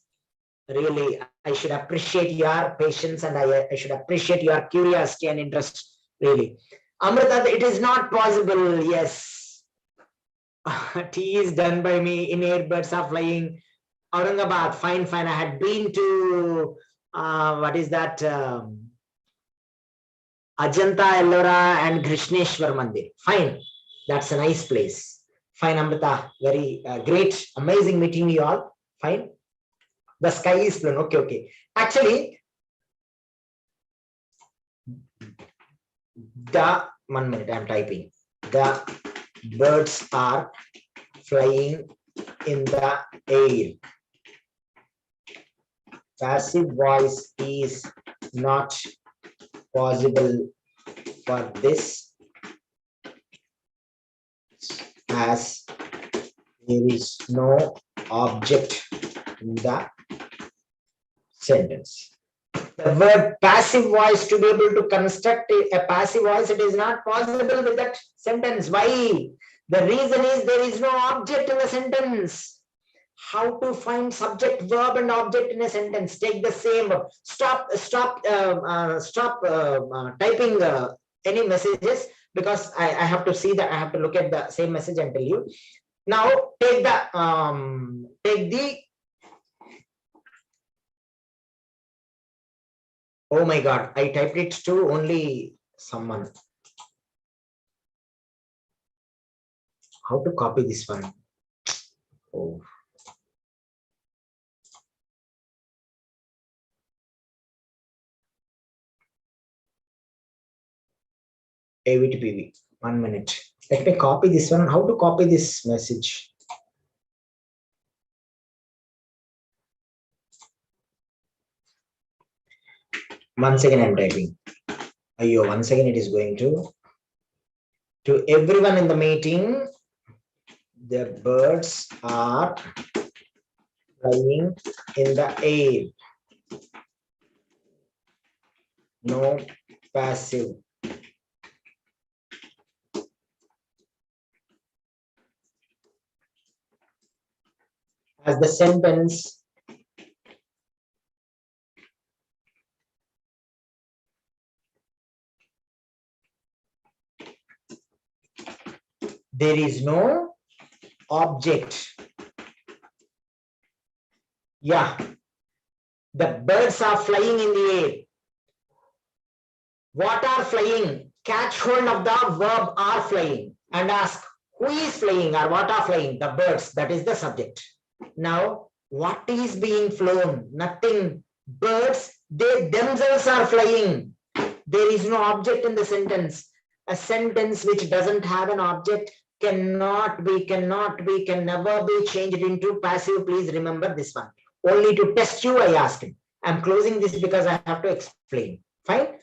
Really, I should appreciate your patience and I should appreciate your curiosity and interest. Really. Amrita, it is not possible. Yes. Tea is done by me. In air birds are flying. Aurangabad. Fine, fine. I had been to, what is that? Ajanta, Ellora and Krishneshwar Mandir. Fine. That's a nice place. Fine, Amrita. Very great. Amazing meeting you all. Fine. The sky is blue. Okay, okay. Actually, the 1 minute, I'm typing. The birds are flying in the air. Passive voice is not possible for this as there is no object in the sentence. The word passive voice, to be able to construct a passive voice, it is not possible with that sentence. Why? The reason is there is no object in the sentence. How to find subject, verb, and object in a sentence? Take the same. Stop typing any messages, because I have to see that. I have to look at the same message and tell you. Now take the. Oh my God! I typed it to only someone. How to copy this one? Oh. AV to PV. 1 minute. Let me copy this one. How to copy this message? Once again, I'm typing. Ayo, once again, it is going to everyone in the meeting. The birds are flying in the air. No passive. As the sentence, there is no object. Yeah, the birds are flying in the air. What are flying? Catch hold of the verb are flying and ask who is flying or what are flying? The birds. That is the subject. Now, what is being flown? Nothing. Birds, they themselves are flying. There is no object in the sentence. A sentence which doesn't have an object can never be changed into passive. Please remember this one. Only to test you, I asked him. I'm closing this because I have to explain. Fine.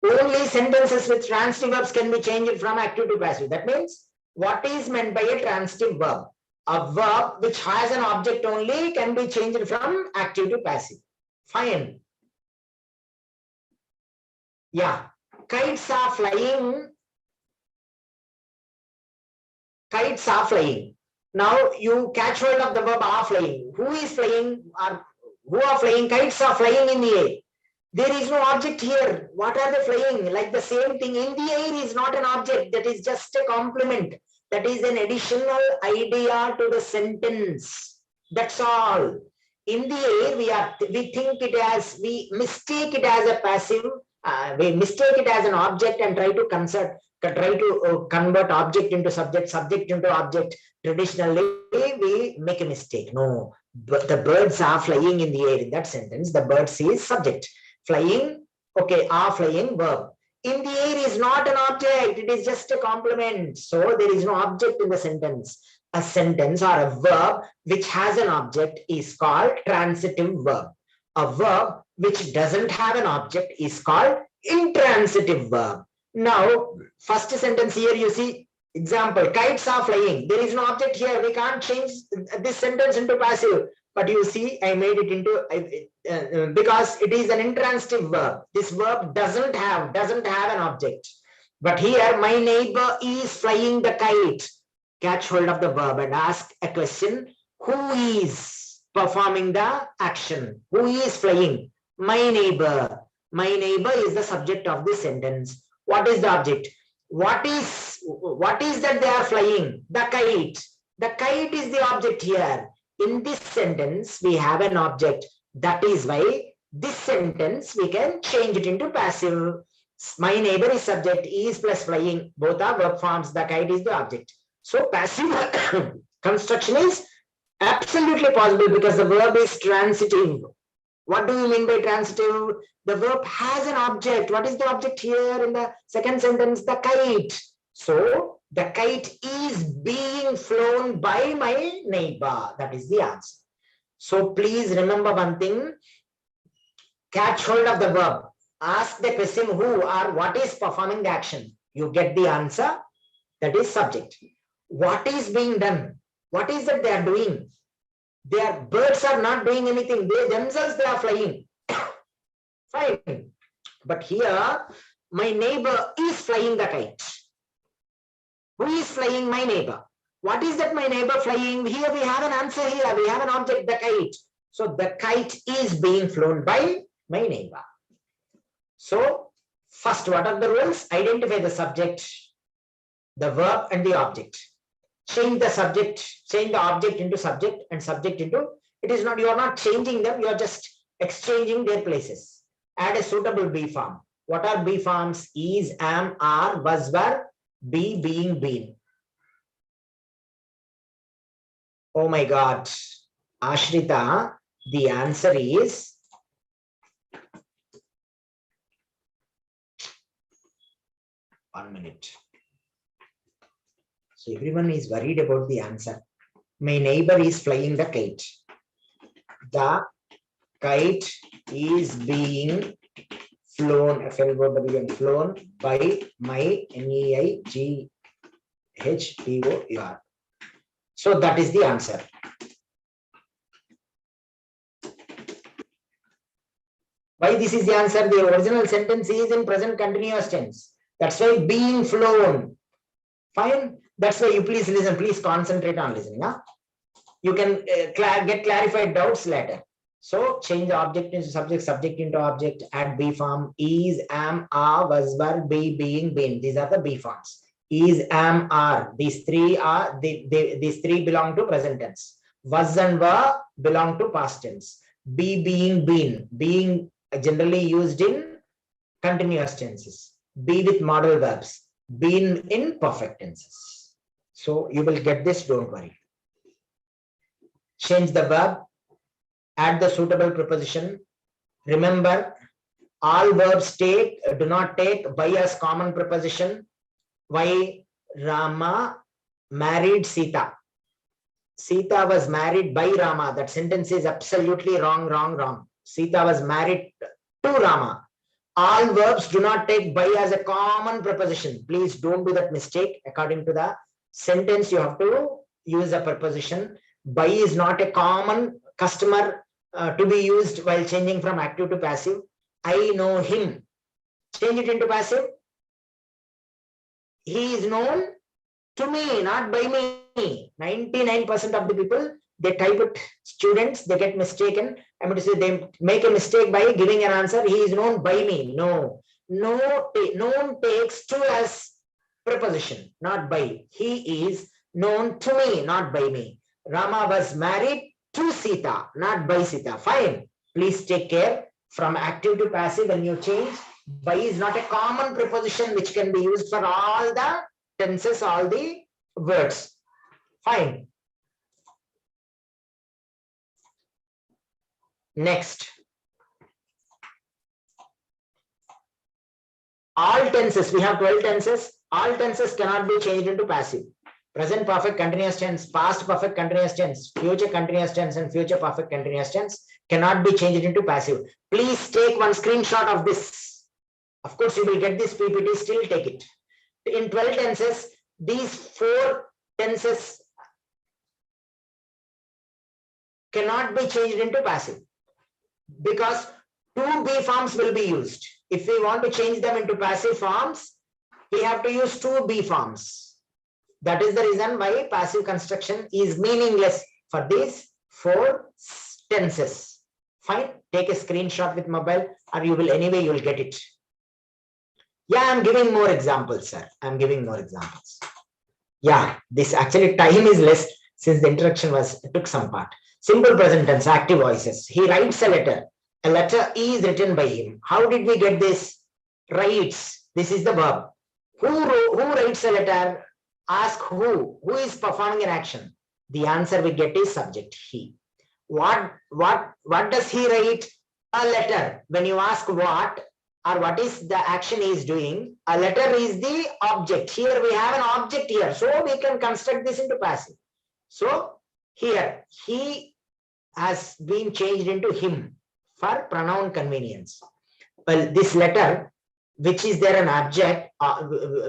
Only sentences with transitive verbs can be changed from active to passive. That means, what is meant by a transitive verb? A verb which has an object only can be changed from active to passive. Fine. Yeah. Kites are flying. Kites are flying. Now you catch hold of the verb are flying. Who is flying? Who are flying? Kites are flying in the air. There is no object here. What are they flying? Like the same thing. In the air is not an object. That is just a complement. That is an additional idea to the sentence. That's all. In the air, we mistake it as a passive. We mistake it as an object and try to convert object into subject, subject into object. Traditionally, we make a mistake. No, but the birds are flying in the air. In that sentence, the birds is subject. Flying, okay, are flying verb. In the air is not an object, it is just a complement. So there is no object in the sentence. A sentence or a verb which has an object is called transitive verb. A verb which doesn't have an object is called intransitive verb. Now, first sentence here you see, example, kites are flying. There is no object here. We can't change this sentence into passive. but you see, I made it into because it is an intransitive verb. This verb doesn't have an object. But here, my neighbor is flying the kite. Catch hold of the verb and ask a question. Who is performing the action? Who is flying? My neighbor. My neighbor is the subject of this sentence. What is the object? What is that they are flying? The kite. The kite is the object here. In this sentence, we have an object. That is why this sentence, we can change it into passive. My neighbor is subject, is plus flying. Both are verb forms. The kite is the object. So passive construction is absolutely possible because the verb is transitive. What do you mean by transitive? The verb has an object. What is the object here in the second sentence? The kite. So the kite is being flown by my neighbor. That is the answer. So please remember one thing. Catch hold of the verb. Ask the question who or what is performing the action. You get the answer. That is subject. What is being done? What is that they are doing? Their birds are not doing anything. They themselves, they are flying. Fine. But here, my neighbor is flying the kite. Who is flying? My neighbor. What is that my neighbor flying? Here we have an answer here. We have an object, the kite. So the kite is being flown by my neighbor. So first, what are the rules? Identify the subject, the verb and the object. Change the subject, change the object into subject and subject into, it is not, you are not changing them, you are just exchanging their places. Add a suitable B form. What are B forms? Is, am, are, was, were, be, being, been. Oh my God. Ashrita, the answer is one minute. So everyone is worried about the answer. My neighbor is flying the kite. The kite is being flown, flown by my NEIGHBOUR. So that is the answer. Why this is the answer? The original sentence is in present continuous tense. That's why being flown. Fine. That's why you please listen. Please concentrate on listening. Huh? You can get clarified doubts later. So change the object into subject, subject into object, add B form, is, am, are, was, were, be, being, been. These are the B forms. Is, am, are. These three are these three belong to present tense. Was and were belong to past tense. Be, being, been. Being generally used in continuous tenses. Be with modal verbs. Been in perfect tenses. So you will get this, don't worry. Change the verb, add the suitable preposition. Remember, all verbs do not take by as common preposition. Why? Rama married Sita. Sita was married by Rama. That sentence is absolutely wrong. Sita was married to Rama. All verbs do not take by as a common preposition. Please don't do that mistake. According to the sentence, you have to use a preposition. By is not a common customer to be used while changing from active to passive. I know him. Change it into passive. He is known to me, not by me. 99% of the people, they type it, students, they get mistaken. I'm going to say they make a mistake by giving an answer. He is known by me. No. Known takes to as preposition, not by. He is known to me, not by me. Rama was married to Sita, not by Sita. Fine. Please take care. From active to passive, when you change, by is not a common preposition which can be used for all the tenses, all the words. Fine. Next. All tenses, we have 12 tenses. All tenses cannot be changed into passive. Present perfect continuous tense, past perfect continuous tense, future continuous tense, and future perfect continuous tense cannot be changed into passive. Please take one screenshot of this. Of course, you will get this PPT, still take it. In 12 tenses, these 4 tenses cannot be changed into passive because two B forms will be used. If we want to change them into passive forms, we have to use two B forms. That is the reason why passive construction is meaningless for these four tenses. Fine, take a screenshot with mobile, or you will anyway, you will get it. Yeah, I'm giving more examples, sir. I'm giving more examples. Yeah, this actually time is less since the introduction took some part. Simple present tense, active voices. He writes a letter. A letter is written by him. How did we get this? Writes. This is the verb. Who writes a letter? Ask who. Who is performing an action? The answer we get is subject, he. What does he write? A letter. When you ask what or what is the action he is doing, a letter is the object. Here we have an object here. So we can construct this into passive. So here he has been changed into him for pronoun convenience. Well, this letter, which is there an object,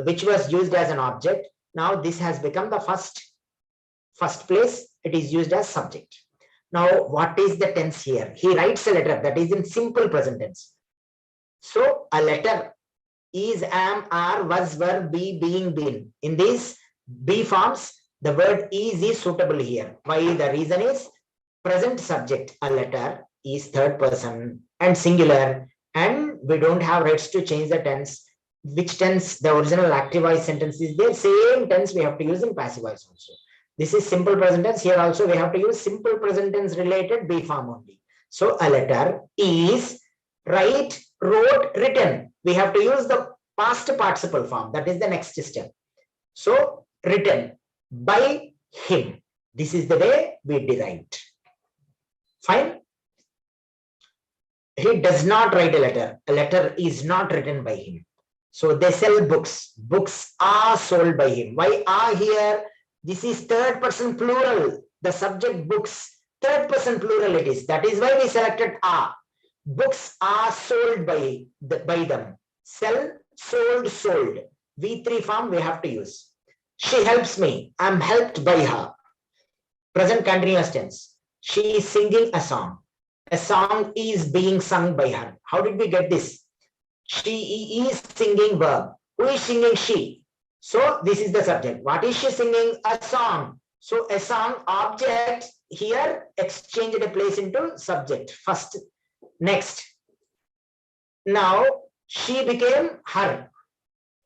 which was used as an object, now this has become the first place. It is used as subject. Now, what is the tense here? He writes a letter, that is in simple present tense. So a letter is, am, are, was, were, be, being, been. In these B forms, the word is suitable here. Why? The reason is present subject, a letter is third person and singular, and we don't have rights to change the tense. Which tense? The original active voice sentence is there. Same tense we have to use in passive voice also. This is simple present tense. Here also we have to use simple present tense related B form only. So a letter is, write, wrote, written. We have to use the past participle form. That is the next step. So written by him. This is the way we derived. Fine. He does not write a letter. A letter is not written by him. So they sell books. Books are sold by him. Why are here? This is third person plural. The subject books, third person plural it is. That is why we selected are. Books are sold by them. Sell, sold, sold. V3 form we have to use. She helps me. I'm helped by her. Present continuous tense. She is singing a song. A song is being sung by her. How did we get this? She is singing verb. Who is singing? She. So this is the subject. What is she singing? A song. So a song object here exchanged a place into subject first. Next. Now she became her.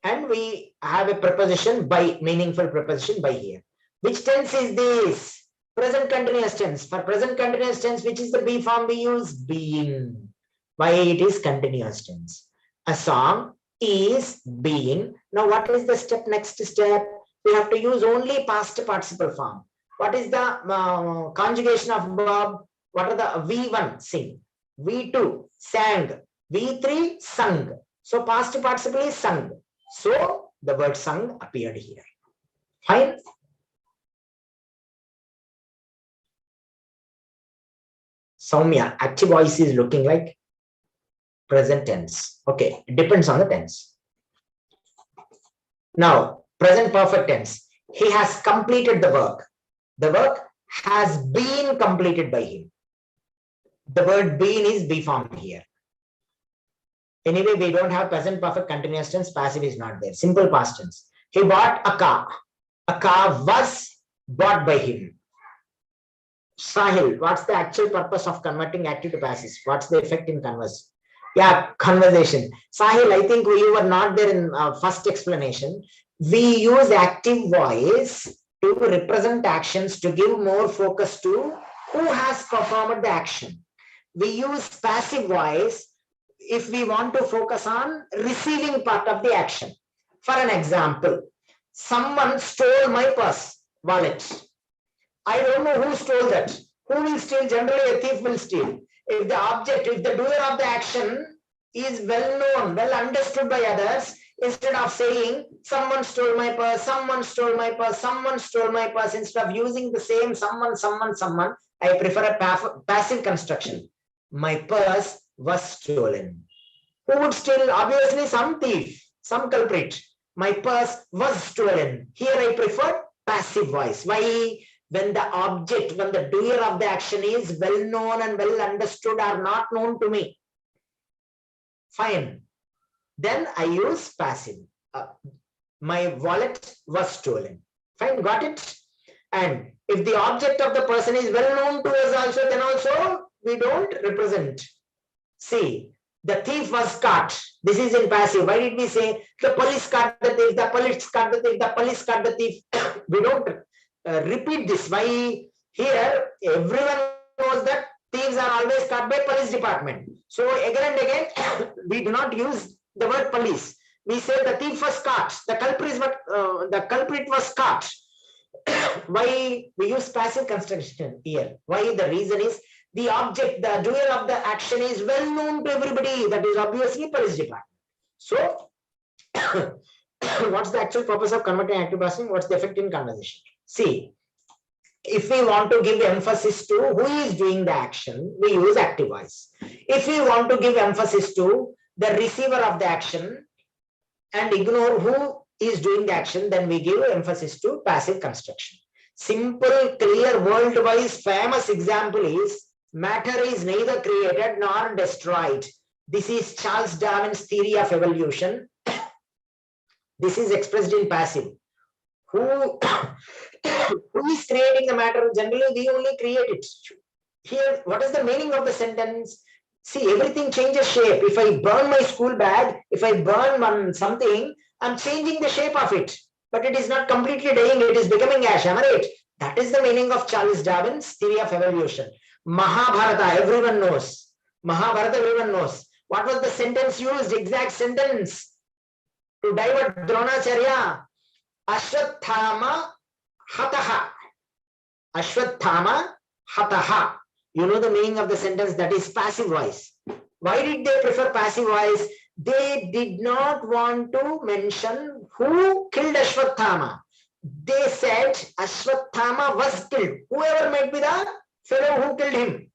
And we have a preposition by, meaningful preposition by here. Which tense is this? Present continuous tense. For present continuous tense, which is the B form we use? Being. Why it is continuous tense? A song is being. Now what is the step? Next step, we have to use only past participle form. What is the conjugation of verb? What are the V1 sing, V2 sang, V3 sung. So past participle is sung. So the word sung appeared here. Fine. Soumya, active voice is looking like present tense. Okay, it depends on the tense. Now, present perfect tense. He has completed the work. The work has been completed by him. The word been is B form here. Anyway, we don't have present perfect continuous tense. Passive is not there. Simple past tense. He bought a car. A car was bought by him. Sahil, what's the actual purpose of converting active to passive? What's the effect in converse? Yeah, conversation. Sahil, I think you were not there in first explanation. We use active voice to represent actions to give more focus to who has performed the action. We use passive voice if we want to focus on receiving part of the action. For an example, someone stole my purse, wallet. I don't know who stole that. Who will steal? Generally, a thief will steal. If the object, if the doer of the action is well known, well understood by others, instead of saying someone stole my purse, someone stole my purse, someone stole my purse, instead of using the same someone, I prefer a passive construction. My purse was stolen. Who would steal? Obviously, some thief, some culprit. My purse was stolen. Here I prefer passive voice. Why? when the object, when the doer of the action is well known and well understood or not known to me. Fine. Then I use passive. My wallet was stolen. Fine, got it? And if the object of the person is well known to us also, then also we don't represent. See, the thief was caught. This is in passive. Why did we say the police caught the thief, the police caught the thief, the police caught the thief? We don't repeat this. Why? Here, everyone knows that thieves are always caught by police department. So again and again, we do not use the word police. We say the thief was caught. The culprit was caught. Why we use passive construction here? Why? The reason is the object, the doer of the action is well known to everybody. That is obviously police department. So, what's the actual purpose of converting active passive? What's the effect in conversation? See, if we want to give emphasis to who is doing the action, we use active voice. If we want to give emphasis to the receiver of the action and ignore who is doing the action, then we give emphasis to passive construction. Simple, clear, worldwide famous example is matter is neither created nor destroyed. This is Charles Darwin's theory of evolution. This is expressed in passive. Who is creating the matter? Generally, we only create it. Here, what is the meaning of the sentence? See, everything changes shape. If I burn my school bag, if I burn something, I'm changing the shape of it. But it is not completely dying, it is becoming ash. Am I right? That is the meaning of Charles Darwin's theory of evolution. Mahabharata, everyone knows. Mahabharata, everyone knows. What was the sentence used? Exact sentence. To divert Dronacharya. Ashwathama hataha. Ashwathama hataha. You know the meaning of the sentence, that is passive voice. Why did they prefer passive voice? They did not want to mention who killed Ashwathama. They said Ashwathama was killed. Whoever might be the fellow who killed him.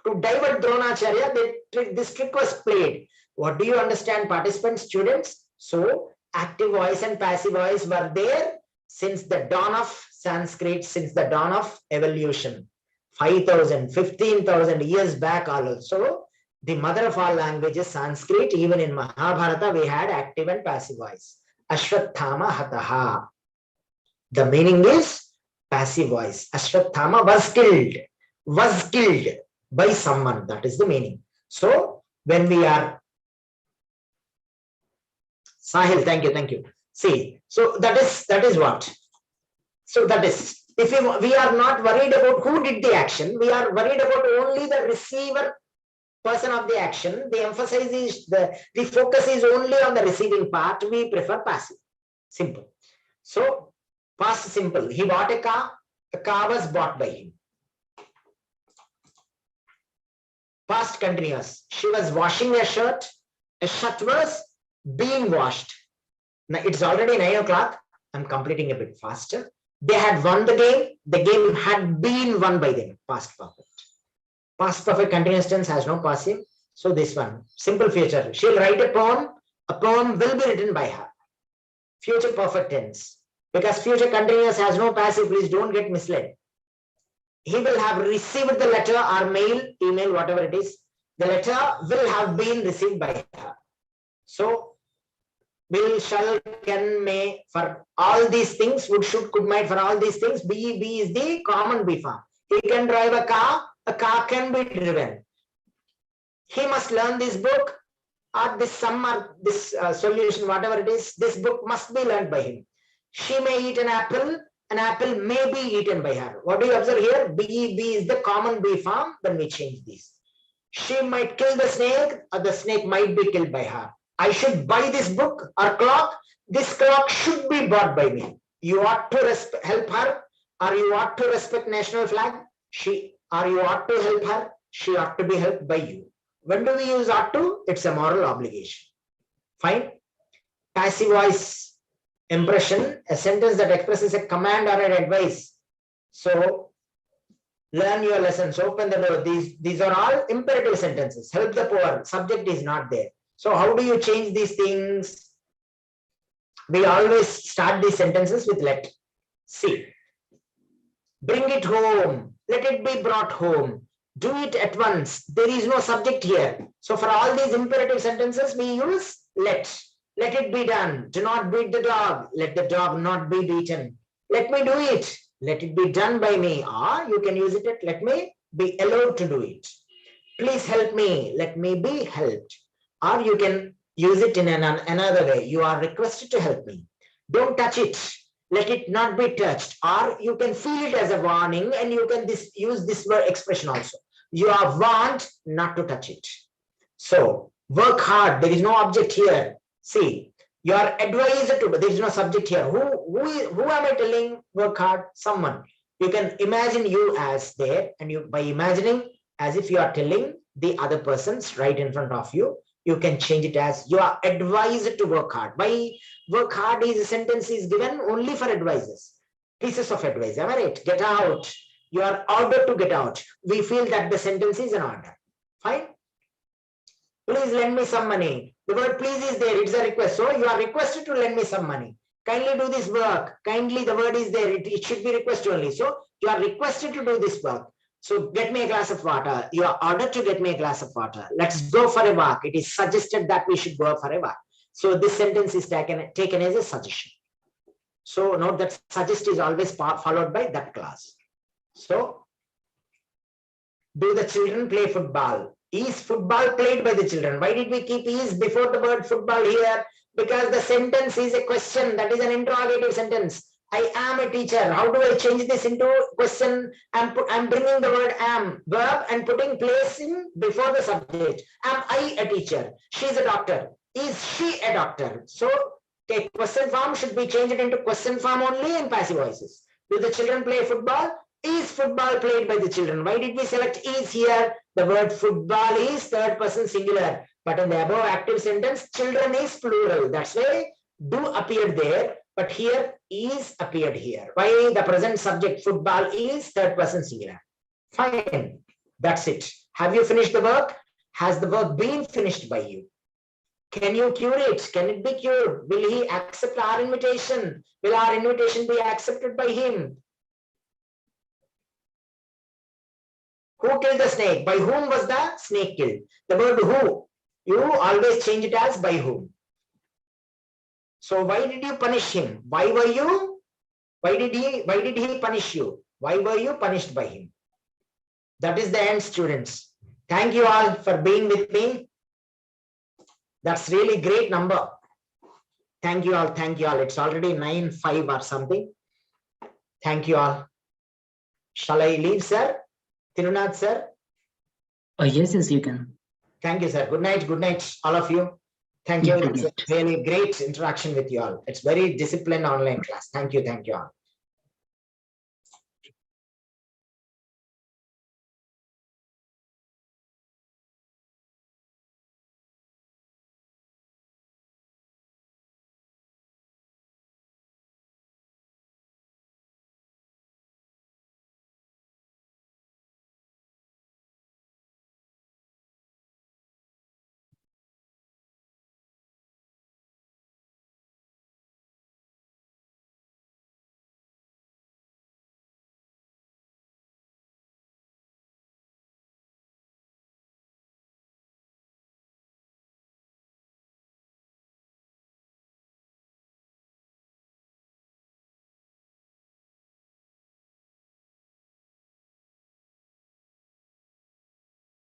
To divert Dronacharya, this trick was played. What do you understand, participants, students? So, active voice and passive voice were there since the dawn of Sanskrit, since the dawn of evolution. 5,000, 15,000 years back also, the mother of all languages, Sanskrit, even in Mahabharata, we had active and passive voice. Ashwathama hataha. The meaning is passive voice. Ashwathama was killed by someone. That is the meaning. So, when we are Sahil, thank you. See, so that is what. So that is, if we are not worried about who did the action, we are worried about only the receiver person of the action. The emphasis is the focus is only on the receiving part. We prefer passive. Simple. So past simple. He bought a car was bought by him. Past continuous. She was washing a shirt was being washed. Now it's already 9 o'clock. I'm completing a bit faster. They had won the game had been won by them. Past perfect. Past perfect continuous tense has no passive. So this one, simple future. She'll write a poem will be written by her. Future perfect tense. Because future continuous has no passive, please don't get misled. He will have received the letter or mail, email, whatever it is. The letter will have been received by her. So, will, shall, can, may, for all these things, would, should, could, might, for all these things, be is the common be form. He can drive a car can be driven. He must learn this book or this sum or this solution, whatever it is, this book must be learned by him. She may eat an apple may be eaten by her. What do you observe here? Be is the common be form when we change these. She might kill the snake or the snake might be killed by her. I should buy this book or clock. This clock should be bought by me. You ought to help her or you ought to respect national flag. You ought to help her. She ought to be helped by you. When do we use ought to? It's a moral obligation. Fine. Passive voice. Impression, a sentence that expresses a command or an advice. So, learn your lessons, open the door. These are all imperative sentences. Help the poor. Subject is not there. So, how do you change these things? We always start these sentences with let. See, Bring it home. Let it be brought home. Do it at once. There is no subject here. So for all these imperative sentences, we use let. Let it be done. Do not beat the dog. Let the dog not be beaten. Let me do it. Let it be done by me. Or you can use it at let me be allowed to do it. Please help me. Let me be helped. Or you can use it in another way. You are requested to help me. Don't touch it. Let it not be touched. Or you can feel it as a warning and you can use this word expression also. You are warned not to touch it. So work hard. There is no object here. See, you are advised to, but there is no subject here. Who am I telling work hard? Someone. You can imagine you as there, and you by imagining as if you are telling the other persons right in front of you, you can change it as you are advised to work hard. By work hard is a sentence is given only for advices. Pieces of advice. Am I right? Get out. You are ordered to get out. We feel that the sentence is an order. Fine. Please lend me some money. The word please is there. It's a request. So you are requested to lend me some money. Kindly do this work. Kindly, the word is there. It should be request only. So you are requested to do this work. So get me a glass of water. You are ordered to get me a glass of water. Let's go for a walk. It is suggested that we should go for a walk. So this sentence is taken as a suggestion. So note that suggest is always followed by that clause. So do the children play football? Is football played by the children? Why did we keep is before the word football here? Because the sentence is a question. That is an interrogative sentence. I am a teacher. How do I change this into question? I'm bringing the word am, verb, and putting place in before the subject. Am I a teacher? She is a doctor. Is she a doctor? So a question form should be changed into question form only in passive voices. Do the children play football? Is football played by the children? Why did we select is here? The word football is third person singular. But in the above active sentence, children is plural. That's why do appeared there. But here is appeared here. Why the present subject football is third person singular. Fine. That's it. Have you finished the work? Has the work been finished by you? Can you cure it? Can it be cured? Will he accept our invitation? Will our invitation be accepted by him? Who killed the snake? By whom was the snake killed? The word who, you always change it as by whom. So why did you punish him? Why did he punish you? Why were you punished by him? That is the end, students. Thank you all for being with me. That's really great number. Thank you all. Thank you all. It's already 9:05 or something. Thank you all. Shall I leave, sir? Tirunath, sir? Yes, you can. Thank you, sir. Good night, all of you. Thank you. It's a really great interaction with you all. It's very disciplined online class. Thank you all.